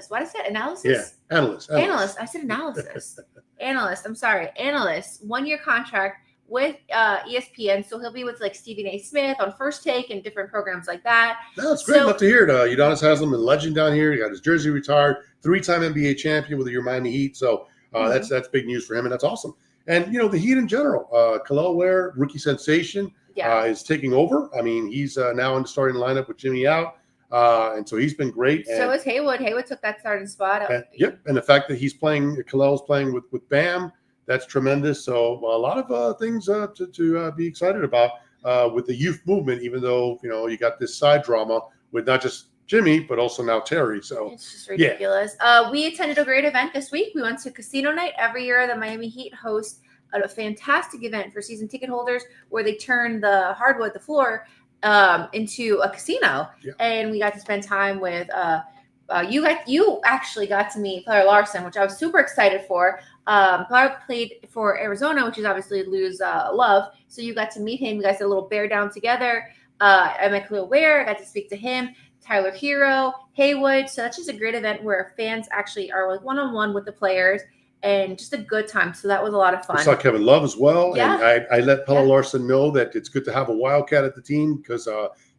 Why did I say analysis? Yeah, analyst. I said analysis. Analyst. I'm sorry. Analyst. 1-year contract with ESPN. So he'll be with like Stephen A. Smith on First Take and different programs like that. That's great. Love to hear it. Udonis Haslam, a legend down here. He got his jersey retired. 3-time NBA champion with your Miami Heat. So that's big news for him, and that's awesome. And, the Heat in general. Khalil Ware, rookie sensation, is taking over. I mean, he's now in the starting lineup with Jimmy out. And so he's been great. So is Haywood. Haywood took that starting spot. Yep. And the fact that Khalil's playing with Bam, that's tremendous. So a lot of things to be excited about with the youth movement, even though, you got this side drama with not just Jimmy, but also now Terry. So it's just ridiculous. We attended a great event this week. We went to Casino Night. Every year, the Miami Heat host a fantastic event for season ticket holders where they turn the hardwood, the floor, into a casino. And we got to spend time with you actually got to meet Player Larson, which I was super excited for. Player played for Arizona, which is obviously Lou's love. So you got to meet him. You guys did a little bear down together. I met Khalil Ware. I got to speak to him. Tyler Hero, Haywood. So that's just a great event where fans actually are like one-on-one with the players and just a good time. So that was a lot of fun. I saw Kevin Love as well. Yeah. And I let Pella Larson know that it's good to have a Wildcat at the team because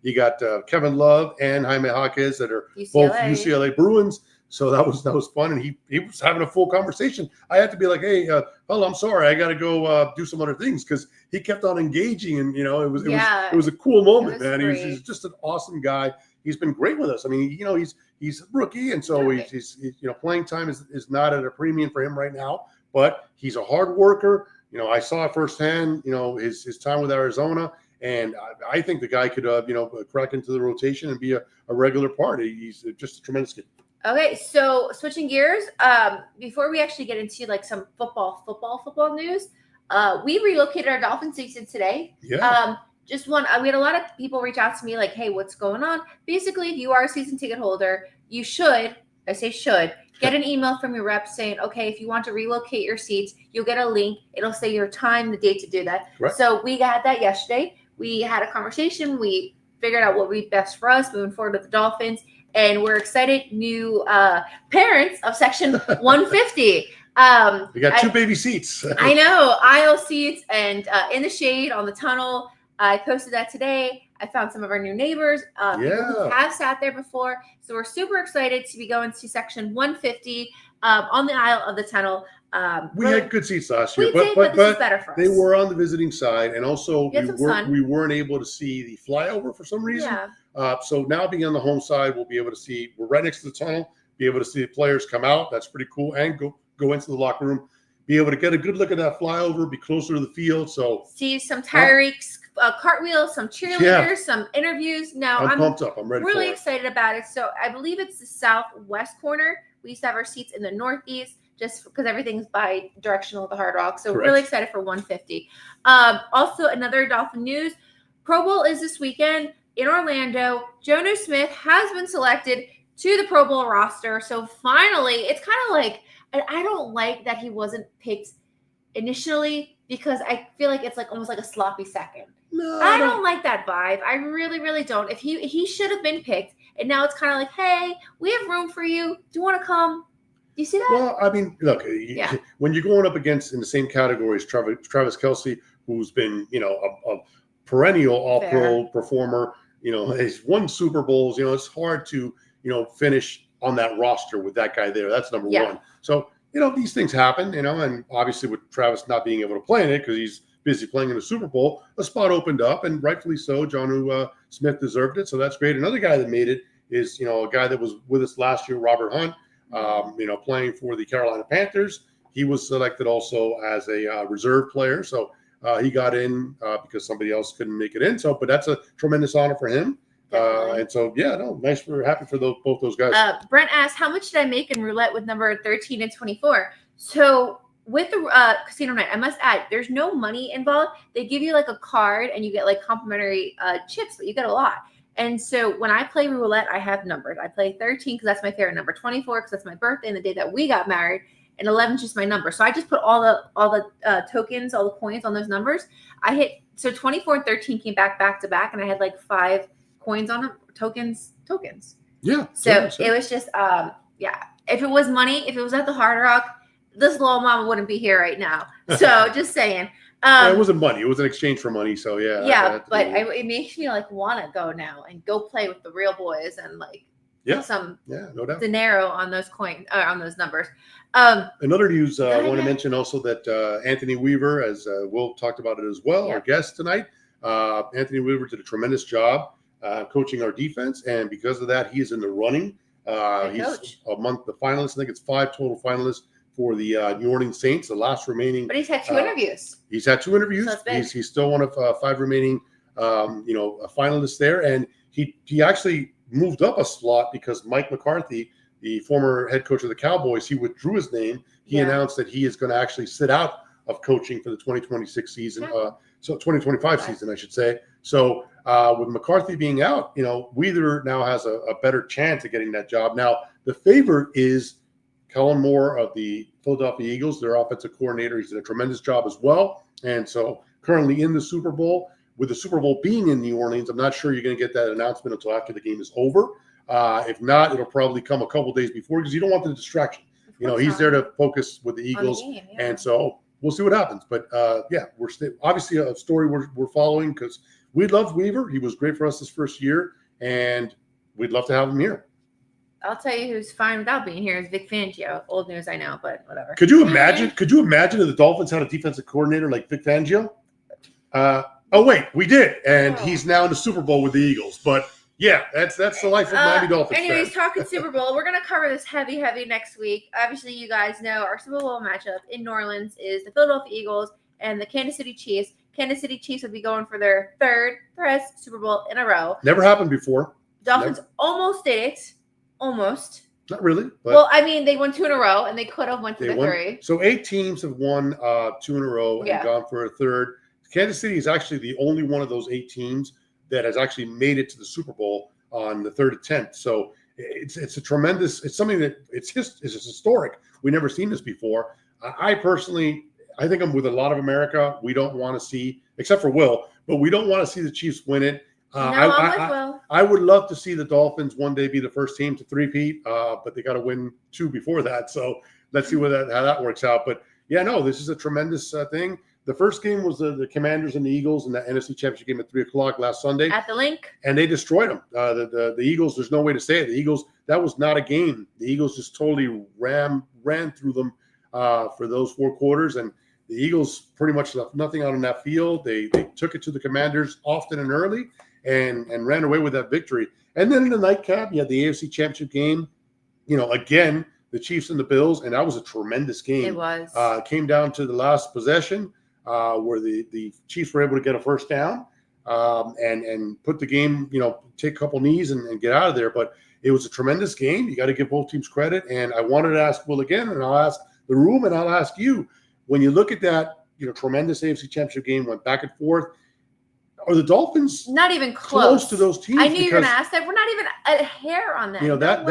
you got Kevin Love and Jaime Jaquez that are both UCLA Bruins. So that was fun. And he was having a full conversation. I had to be like, hey, Pella, I'm sorry. I got to go do some other things because he kept on engaging. And, it was a cool moment, man. He's just an awesome guy. He's been great with us. I mean, he's a rookie, and so he's playing time is not at a premium for him right now. But he's a hard worker. I saw firsthand, his time with Arizona, and I think the guy could, crack into the rotation and be a regular part. He's just a tremendous kid. Okay, so switching gears, before we actually get into like some football news, we relocated our Dolphin season today. Yeah. We had a lot of people reach out to me like, hey, what's going on? Basically, if you are a season ticket holder, you should get an email from your rep saying, okay, if you want to relocate your seats, you'll get a link. It'll say your time, the date to do that. Right. So we got that yesterday. We had a conversation. We figured out what would be best for us moving forward with the Dolphins. And we're excited, new parents of Section 150. We got 2 baby seats. I know, aisle seats and in the shade on the tunnel. I posted that today. I found some of our new neighbors people who have sat there before. So we're super excited to be going to Section 150 on the aisle of the tunnel. We had good seats last year, but this is better for us. They were on the visiting side, and also we weren't able to see the flyover for some reason. So now being on the home side, we'll be able to see. We're right next to the tunnel. Be able to see the players come out. That's pretty cool, and go into the locker room. Be able to get a good look at that flyover. Be closer to the field. So see some Tyreek's cartwheels, some cheerleaders, some interviews. Now I'm pumped up. I'm ready. Really excited about it. So I believe it's the southwest corner. We used to have our seats in the northeast, just because everything's bi-directional at the Hard Rock. So really excited for 150. Also, another Dolphin news: Pro Bowl is this weekend in Orlando. Jonnu Smith has been selected to the Pro Bowl roster. So finally, it's kind of like, I don't like that he wasn't picked initially because I feel like it's like almost like a sloppy second. No, I don't like that vibe. I really, really don't. If he should have been picked, and now it's kind of like, hey, we have room for you. Do you want to come? Do you see that? Well, I mean, look, when you're going up against in the same category as Travis Kelce, who's been, a perennial All-Pro performer, he's won Super Bowls. It's hard to, finish on that roster with that guy there. That's number one. So, these things happen, and obviously with Travis not being able to play in it because he's busy playing in the Super Bowl, a spot opened up, and rightfully so. Jonnu Smith deserved it, so that's great. Another guy that made it is, a guy that was with us last year, Robert Hunt, playing for the Carolina Panthers. He was selected also as a reserve player, so he got in because somebody else couldn't make it in. So, but that's a tremendous honor for him. And so, nice. We're happy for both those guys. Brent asked, how much did I make in roulette with number 13 and 24? So with the casino night, I must add, there's no money involved. They give you like a card and you get like complimentary chips, but you get a lot. And so when I play roulette, I have numbers. I play 13 because that's my favorite number, 24 because that's my birthday and the day that we got married, and 11 is just my number. So I just put all the tokens, all the coins on those numbers. I hit, so 24 and 13 came back to back, and I had like 5 coins on them, tokens. Yeah. So it was just, if it was money, if it was at the Hard Rock, this little mama wouldn't be here right now. So just saying. It wasn't money. It was an exchange for money. So yeah. Yeah, but it makes me like want to go now and go play with the real boys and like some no doubt dinero on those coins on those numbers. Another news I want to mention also that Anthony Weaver, as Will talked about it as well, our guest tonight. Anthony Weaver did a tremendous job coaching our defense, and because of that, he is in the running. He's among the finalists. I think it's 5 total finalists for the New Orleans Saints, the last remaining. But he's had 2 interviews. He's had 2 interviews. So he's still one of 5 remaining, finalists there, and he actually moved up a slot because Mike McCarthy, the former head coach of the Cowboys, he withdrew his name. He announced that he is going to actually sit out of coaching for the 2026 season, so 2025 season, I should say. So with McCarthy being out, Weaver now has a better chance of getting that job. Now, the favorite is Kellen Moore of the Philadelphia Eagles, their offensive coordinator. He's did a tremendous job as well. And so currently in the Super Bowl, with the Super Bowl being in New Orleans, I'm not sure you're going to get that announcement until after the game is over. If not, it'll probably come a couple days before because you don't want the distraction. He's there to focus with the Eagles. The game, and so we'll see what happens. But we're obviously a story we're following because we loved Weaver. He was great for us this first year, and we'd love to have him here. I'll tell you who's fine without being here is Vic Fangio. Old news, I know, but whatever. Could you imagine if the Dolphins had a defensive coordinator like Vic Fangio? We did, and he's now in the Super Bowl with the Eagles. But yeah, that's the life of Miami Dolphins. Anyways, talking Super Bowl, we're gonna cover this heavy next week. Obviously, you guys know our Super Bowl matchup in New Orleans is the Philadelphia Eagles and the Kansas City Chiefs. Kansas City Chiefs will be going for their third Super Bowl in a row. Never happened before. Dolphins almost did it. Almost. Not really. But well, I mean, they won 2 in a row, and they could have went to the 3. So 8 teams have won 2 in a row and gone for a third. Kansas City is actually the only one of those 8 teams that has actually made it to the Super Bowl on the third attempt. So it's a tremendous. It's something that it's historic. We've never seen this before. I personally, I think I'm with a lot of America. We don't want to see, except for Will, but we don't want to see the Chiefs win it. I would love to see the Dolphins one day be the first team to three-peat, but they got to win 2 before that. So let's see how that works out. But yeah, no, this is a tremendous thing. The first game was the Commanders and the Eagles in the NFC Championship game at 3:00 last Sunday at the Link, and they destroyed them. The Eagles, there's no way to say it. The Eagles, that was not a game. The Eagles just totally ran through them for those 4 quarters, and the Eagles pretty much left nothing out on that field. They took it to the Commanders often and early. And ran away with that victory. And then in the nightcap, you had the AFC Championship game. Again, the Chiefs and the Bills, and that was a tremendous game. It was. Came down to the last possession where the Chiefs were able to get a first down and put the game, take a couple knees and get out of there. But it was a tremendous game. You got to give both teams credit. And I wanted to ask Will again, and I'll ask the room, and I'll ask you. When you look at that, tremendous AFC Championship game, went back and forth. Are the Dolphins not even close to those teams? I knew you were going to ask that. We're not even a hair on that.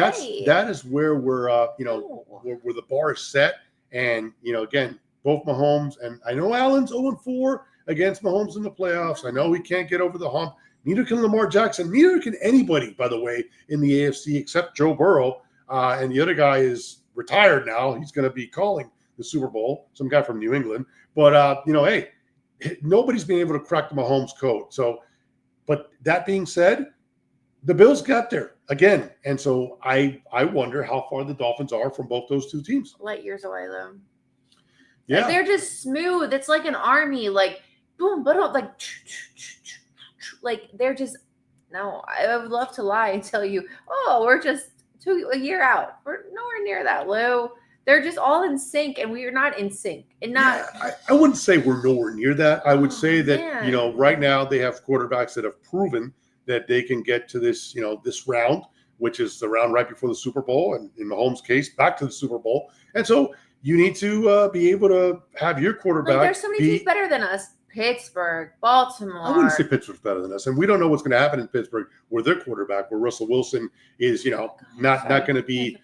That is where we're where the bar is set. And again, both Mahomes and I know Allen's 0-4 against Mahomes in the playoffs. I know he can't get over the hump. Neither can Lamar Jackson. Neither can anybody, by the way, in the AFC except Joe Burrow. And the other guy is retired now. He's going to be calling the Super Bowl. Some guy from New England. But hey. Nobody's been able to crack the Mahomes code. So, but that being said, the Bills got there again. And so I wonder how far the Dolphins are from both those 2 teams. Light years away, though. Yeah. They're just smooth. It's like an army, like, boom, but like they're just, no, I would love to lie and tell you, we're just a year out. We're nowhere near that, Lou. They're just all in sync, and we are not in sync. And I wouldn't say we're nowhere near that. I would say that, right now they have quarterbacks that have proven that they can get to this, this round, which is the round right before the Super Bowl, and in Mahomes' case, back to the Super Bowl. And so you need to be able to have your quarterback. There's so many teams better than us. Pittsburgh, Baltimore. I wouldn't say Pittsburgh's better than us, and we don't know what's going to happen in Pittsburgh where their quarterback, where Russell Wilson is, not going to be,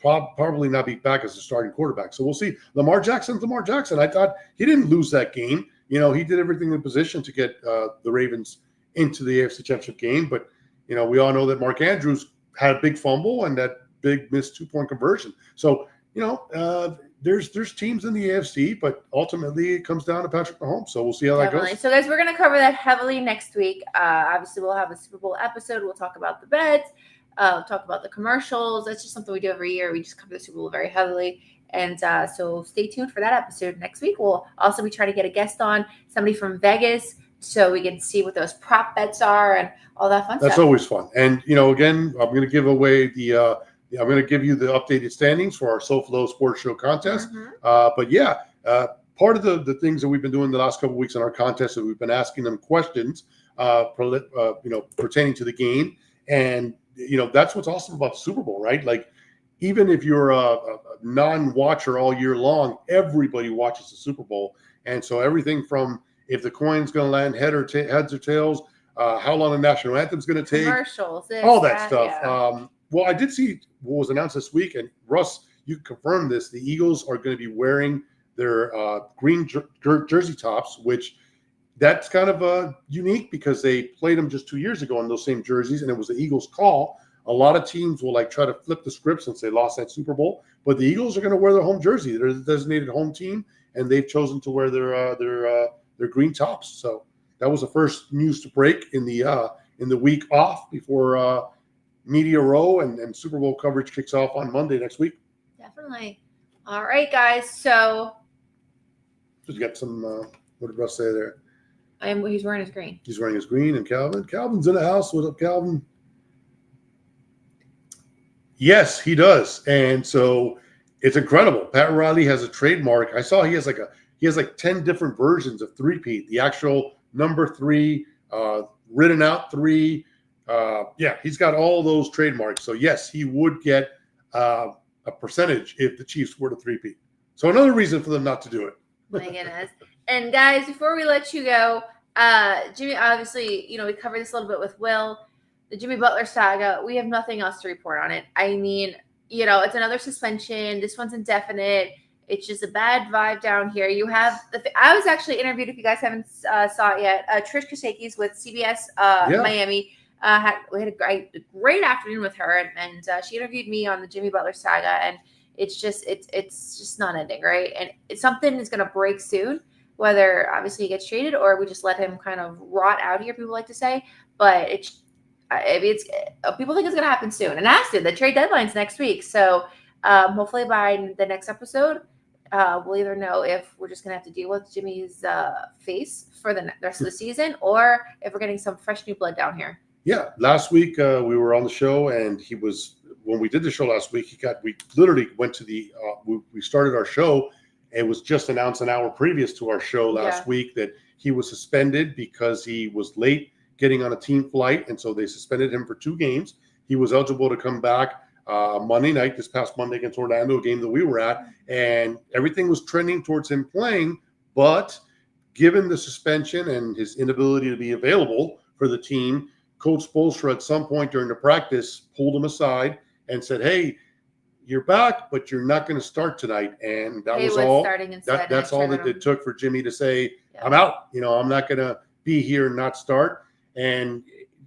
probably not be back as a starting quarterback. So we'll see. Lamar Jackson's Lamar Jackson. I thought he didn't lose that game. He did everything in position to get the Ravens into the AFC Championship game. But, we all know that Mark Andrews had a big fumble and that big missed 2-point conversion. So, there's teams in the AFC, but ultimately it comes down to Patrick Mahomes. So we'll see how that goes. So, guys, we're going to cover that heavily next week. Obviously, we'll have a Super Bowl episode. We'll talk about the bets, talk about the commercials. That's just something we do every year. We just cover the Super Bowl very heavily. And so stay tuned for that episode next week. We'll also be trying to get a guest on, somebody from Vegas, so we can see what those prop bets are and all that fun stuff. That's always fun. And, again, I'm going to give away I'm going to give you the updated standings for our SoFLo Sports Show contest. Part of the things that we've been doing the last couple of weeks in our contest is we've been asking them questions, pertaining to the game. And, that's what's awesome about the Super Bowl, right? Like, even if you're a non-watcher all year long, everybody watches the Super Bowl. And so everything from if the coin's going to land heads or tails, how long the national anthem's going to take, commercials, all that stuff. Yeah. Well, I did see what was announced this week, and Russ, you can confirm this. The Eagles are going to be wearing their green jersey tops, which that's kind of unique because they played them just 2 years ago on those same jerseys, and it was the Eagles' call. A lot of teams will try to flip the script since they lost that Super Bowl, but the Eagles are going to wear their home jersey. They're the designated home team, and they've chosen to wear their green tops. So that was the first news to break in the week off before Media Row and Super Bowl coverage kicks off on Monday next week. Definitely. All right, guys. So just got some. What did Russ say there? He's wearing his green. He's wearing his green, and Calvin's in the house. What up, Calvin? Yes, he does, and so it's incredible. Pat Riley has a trademark. I saw he has like 10 different versions of three-peat. The actual number 3, written out 3. He's got all those trademarks. So yes, he would get a percentage if the Chiefs were to three-peat. So another reason for them not to do it. My goodness. And guys, before we let you go, Jimmy, obviously, we covered this a little bit with Will. The Jimmy Butler saga, we have nothing else to report on it. I mean, it's another suspension. This one's indefinite. It's just a bad vibe down here. You have I was actually interviewed, if you guys haven't saw it yet, Trish Kosakis with CBS Miami. We had a great afternoon with her, and she interviewed me on the Jimmy Butler saga, and it's just not ending, right? And something is going to break soon, whether obviously he gets traded or we just let him kind of rot out here, people like to say. But people think it's going to happen soon, and as to the trade deadline's next week. So hopefully by the next episode, we'll either know if we're just going to have to deal with Jimmy's face for the rest of the season, or if we're getting some fresh new blood down here. Yeah, last week we were on the show, and when we did the show last week, we literally went to we started our show. It was just announced an hour previous to our show last week that he was suspended because he was late getting on a team flight, and so they suspended him for 2 games. He was eligible to come back Monday night, this past Monday against Orlando, a game that we were at, and everything was trending towards him playing, but given the suspension and his inability to be available for the team, Coach Spoelstra at some point during the practice pulled him aside and said, "Hey, you're back, but you're not going to start tonight." And that was all. That's all that it took for Jimmy to say, "I'm out. I'm not going to be here and not start." And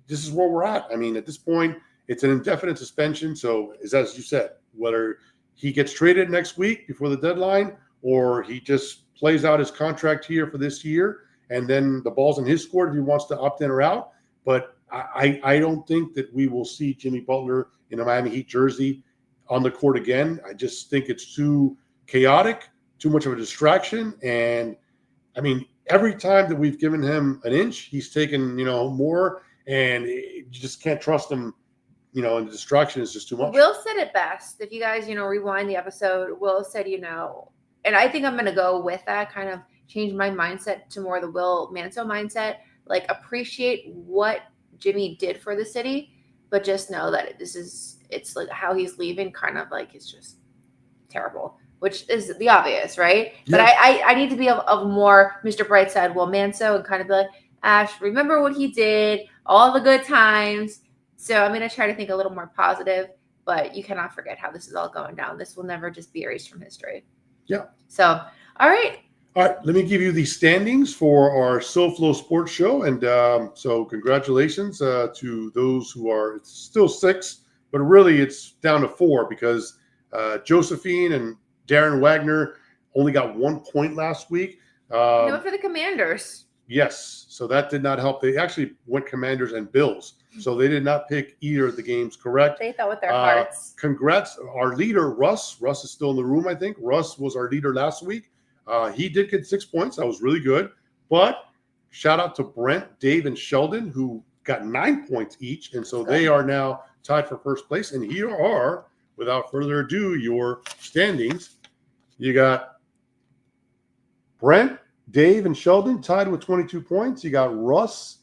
this is where we're at. I mean, at this point, it's an indefinite suspension. So, as you said, whether he gets traded next week before the deadline or he just plays out his contract here for this year, and then the ball's in his court if he wants to opt in or out. But I don't think that we will see Jimmy Butler in a Miami Heat jersey on the court again. I just think it's too chaotic, too much of a distraction. And, I mean, every time that we've given him an inch, he's taken, more, and you just can't trust him, and the distraction is just too much. Will said it best. If you guys, rewind the episode, Will said, and I think I'm going to go with that, kind of change my mindset to more the Will Manso mindset, like appreciate what Jimmy did for the city, but just know that it's like how he's leaving kind of like it's just terrible, which is the obvious, right? Yeah. But I need to be of more Mr. Brightside, Will Manso, and kind of be like, Ash, remember what he did, all the good times. So I'm going to try to think a little more positive, but you cannot forget how this is all going down. This will never just be erased from history. Yeah. So, all right. All right, let me give you the standings for our SoFLo Sports Show. And so congratulations to those who are, it's still 6, but really it's down to 4 because Josephine and Darren Wagner only got 1 point last week. No for the Commanders. Yes, so that did not help. They actually went Commanders and Bills, so they did not pick either of the games correct. They thought with their hearts. Congrats, our leader, Russ. Russ is still in the room, I think. Russ was our leader last week. He did get 6 points. That was really good. But shout out to Brent, Dave, and Sheldon, who got 9 points each, and so they are now tied for first place. And here are, without further ado, your standings. You got Brent, Dave, and Sheldon tied with 22 points. You got Russ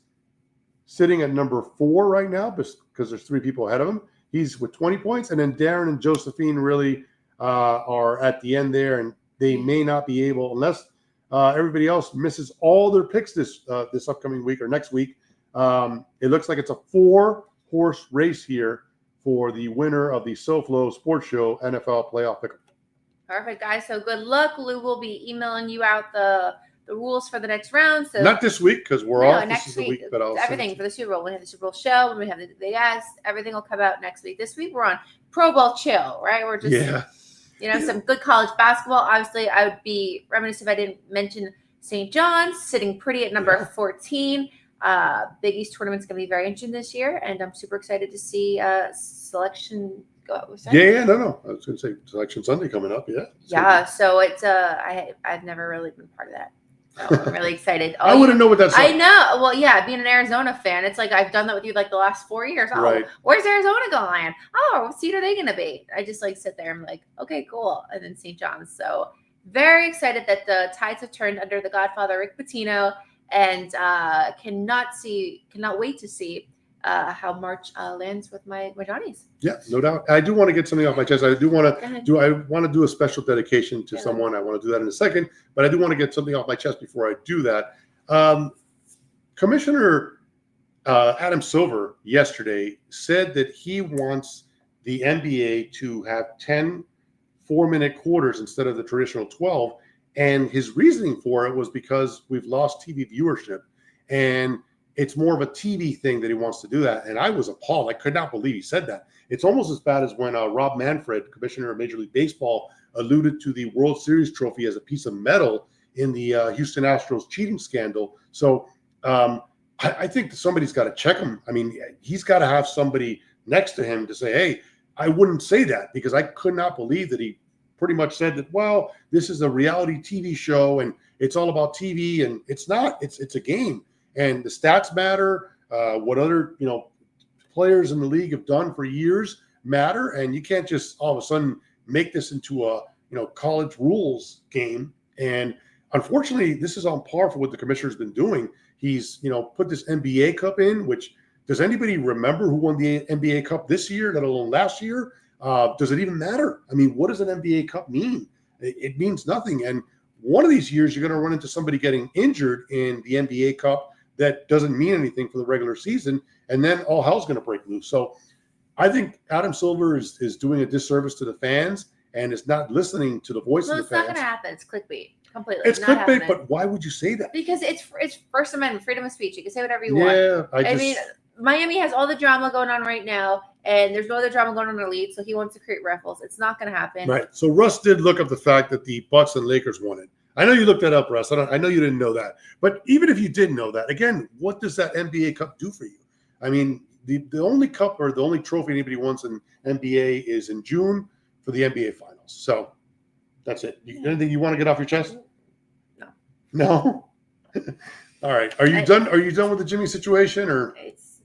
sitting at number 4 right now because there's 3 people ahead of him. He's with 20 points. And then Darren and Josephine really are at the end there, and they may not be able, unless everybody else misses all their picks this upcoming week or next week. It looks like it's a 4-horse race here for the winner of the SoFLo Sports Show NFL Playoff Pick. Perfect, guys. So good luck. Lou will be emailing you out the rules for the next round. So not this week because we're off. Next this is week. The week that I'll everything for the Super Bowl. When we have the Super Bowl show, when we have the guest, everything will come out next week. This week we're on Pro Bowl chill, right? We're just some good college basketball. Obviously, I would be remiss if I didn't mention St. John's sitting pretty at number 14. Big East tournament's going to be very interesting this year, and I'm super excited to see selection go. No. I was going to say Selection Sunday coming up. So it's I've never really been part of that. So I'm really excited. I wouldn't know what that's like. I know. Well, yeah, being an Arizona fan, it's like I've done that with you like the last 4 years. Oh, right. Where's Arizona going? Oh, what seat are they going to be? I just like sit there. I'm like, okay, cool. And then St. John's. So very excited that the tides have turned under the Godfather Rick Pitino, and cannot wait to see how March lands with my Johnnies. Yeah, no doubt. I do want to get something off my chest. I want to do a special dedication to someone. I want to do that in a second, but I do want to get something off my chest before I do that. Commissioner Adam Silver yesterday said that he wants the NBA to have 10 4-minute quarters instead of the traditional 12. And his reasoning for it was because we've lost TV viewership, and it's more of a TV thing that he wants to do that. And I was appalled. I could not believe he said that. It's almost as bad as when Rob Manfred, commissioner of Major League Baseball, alluded to the World Series trophy as a piece of metal in the Houston Astros cheating scandal. So I think that somebody's got to check him. I mean, he's got to have somebody next to him to say, hey, I wouldn't say that, because I could not believe that he pretty much said that, well, this is a reality TV show and it's all about TV, and it's not. It's a game, and the stats matter. What other players in the league have done for years matter, and you can't just all of a sudden make this into a college rules game. And unfortunately, this is on par for what the commissioner's been doing. He's put this NBA Cup in, which, does anybody remember who won the NBA Cup this year, let alone last year? Does it even matter? I mean, what does an NBA Cup mean? It means nothing. And one of these years, you're going to run into somebody getting injured in the NBA Cup that doesn't mean anything for the regular season, and then all hell's going to break loose. So I think Adam Silver is doing a disservice to the fans and is not listening to the voice of the fans. It's not going to happen. It's clickbait. Completely. It's clickbait, but why would you say that? Because it's First Amendment, freedom of speech. You can say whatever you want. Yeah, I mean, Miami has all the drama going on right now, and there's no other drama going on in the league, so he wants to create riffles. It's not going to happen. Right. So Russ did look up the fact that the Bucks and Lakers won it. I know you looked that up, Russ. I know you didn't know that. But even if you did know that, again, what does that NBA Cup do for you? I mean, the only cup or the only trophy anybody wants in NBA is in June for the NBA Finals. So that's it. Anything you want to get off your chest? No? All right. Are you done? Are you done with the Jimmy situation, or?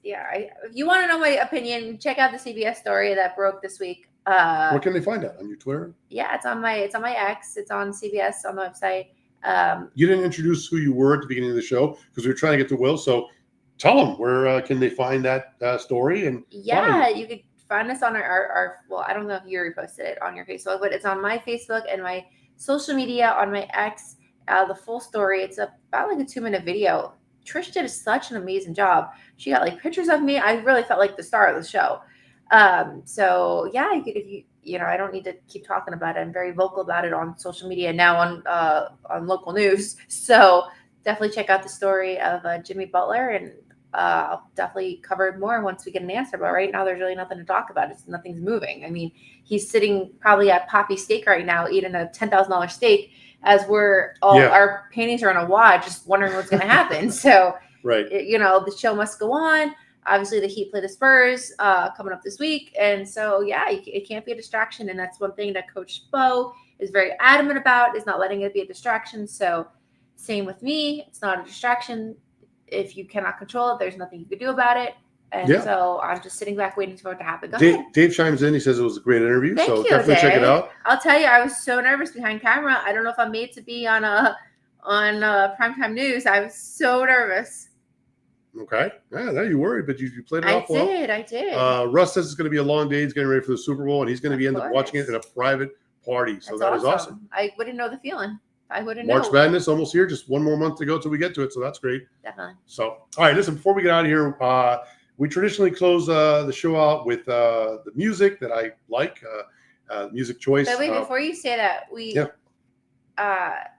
If you want to know my opinion, check out the CBS story that broke this week. What can they find out on your Twitter? Yeah, it's on my X. It's on CBS on the website. You didn't introduce who you were at the beginning of the show because we were trying to get to Will. So tell them where can they find that story? And you could find us on our. Well, I don't know if you reposted it on your Facebook, but it's on my Facebook and my social media on my X. The full story. It's about like a 2-minute video. Trish did such an amazing job. She got like pictures of me. I really felt like the star of the show. So yeah, if you I don't need to keep talking about it. I'm very vocal about it on social media now on local news. So definitely check out the story of Jimmy Butler, and I'll definitely cover it more once we get an answer. But right now, there's really nothing to talk about. Nothing's moving. I mean, he's sitting probably at Poppy Steak right now, eating a $10,000 steak, as our paintings are on a wad, just wondering what's going to happen. So, right, the show must go on. Obviously, the Heat play the Spurs coming up this week, and so it can't be a distraction. And that's one thing that Coach Bo is very adamant about, is not letting it be a distraction. So, same with me. It's not a distraction. If you cannot control it, there's nothing you can do about it. And so I'm just sitting back waiting for it to happen. Dave chimes in. He says it was a great interview. Thank you, definitely Dave. Check it out. I'll tell you, I was so nervous behind camera. I don't know if I'm made to be on primetime news. I was so nervous. Okay. Yeah, now you worried, but you played it off well. I did. Russ says it's going to be a long day. He's getting ready for the Super Bowl, and he's going to end up watching it in a private party. So that is awesome. I wouldn't know the feeling. I wouldn't know. March Madness almost here. Just one more month to go till we get to it. So that's great. Definitely. So, all right, listen, before we get out of here, we traditionally close the show out with the music that I like, music choice. But wait, before you say that,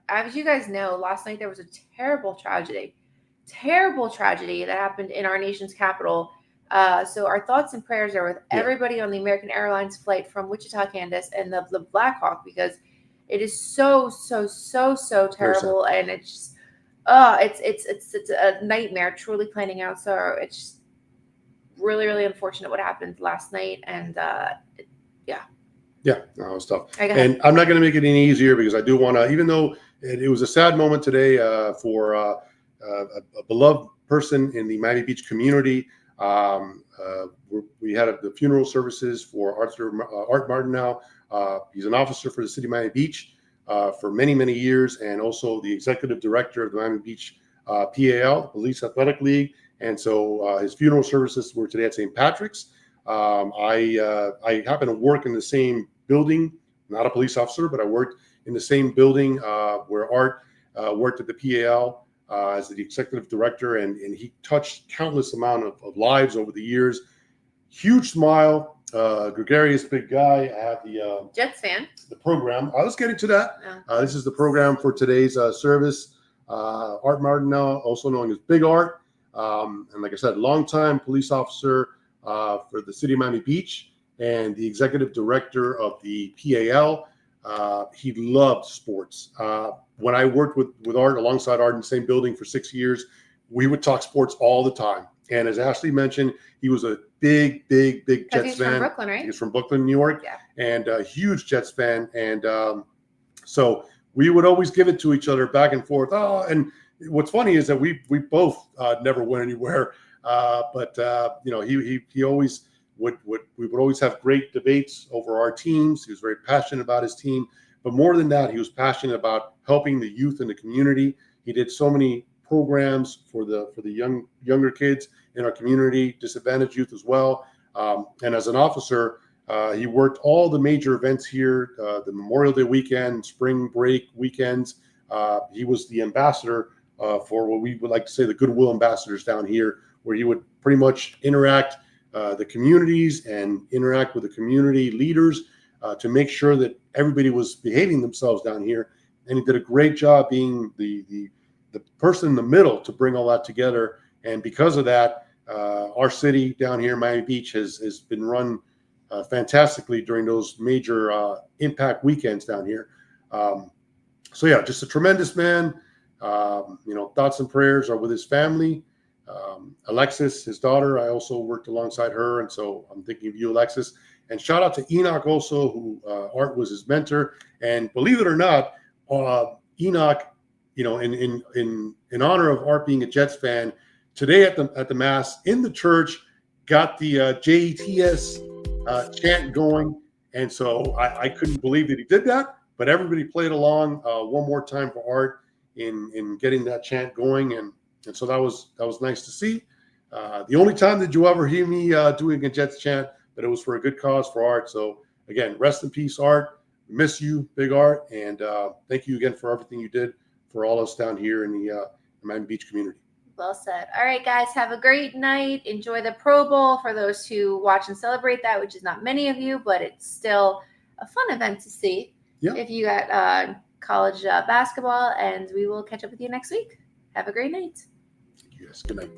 as you guys know, last night there was a terrible tragedy that happened in our nation's capital. So our thoughts and prayers are with everybody on the American Airlines flight from Wichita, Kansas, and the Blackhawk, because it is so terrible, and it's just, it's a nightmare truly planning out. So it's just really unfortunate what happened last night, and that was tough. And I'm not going to make it any easier, because I do want to, even though it was a sad moment today for a beloved person in the Miami Beach community. We had the funeral services for Art Martineau. He's an officer for the city of Miami Beach for many years, and also the executive director of the Miami Beach PAL, the Police Athletic League. And so his funeral services were today at St. Patrick's. I happen to work in the same building, not a police officer, but I worked in the same building where Art worked at the PAL as the executive director, and he touched countless amount of lives over the years. Huge smile, gregarious big guy. I have the Jets fan. The program. Let's get into that. This is the program for today's service. Art Martineau, also known as Big Art, and like I said, longtime police officer for the city of Miami Beach, and the executive director of the PAL. He loved sports. When I worked with Art, alongside Art in the same building for 6 years, we would talk sports all the time. And as Ashley mentioned, he was a big Jets fan. He's from Brooklyn, right? He's from Brooklyn, New York, and a huge Jets fan. And so we would always give it to each other back and forth. And what's funny is that we both never went anywhere. But he always we would always have great debates over our teams. He was very passionate about his team, but more than that, he was passionate about helping the youth in the community. He did so many programs for the younger kids in our community, disadvantaged youth as well. And as an officer, he worked all the major events here, the Memorial Day weekend, spring break weekends. He was the ambassador for what we would like to say the goodwill ambassadors down here, where he would pretty much interact the communities and interact with the community leaders to make sure that everybody was behaving themselves down here. And he did a great job being the person in the middle to bring all that together. And because of that, our city down here, Miami Beach, has been run fantastically during those major impact weekends down here. Just a tremendous man. Thoughts and prayers are with his family. Alexis, his daughter, I also worked alongside her, and so I'm thinking of you, Alexis. And shout out to Enoch also, who Art was his mentor. And believe it or not, Enoch, in honor of Art being a Jets fan, today at the mass in the church, got the JETS chant going, and so I couldn't believe that he did that. But everybody played along one more time for Art in getting that chant going, and so that was nice to see. The only time that you ever hear me doing a Jets chant, but it was for a good cause for Art. So again, rest in peace, Art. Miss you, Big Art, and thank you again for everything you did for all us down here in the Miami Beach community. Well said. All right, guys, have a great night. Enjoy the Pro Bowl for those who watch and celebrate that, which is not many of you, but it's still a fun event to see if you got college basketball, and we will catch up with you next week. Have a great night. Yes, good night.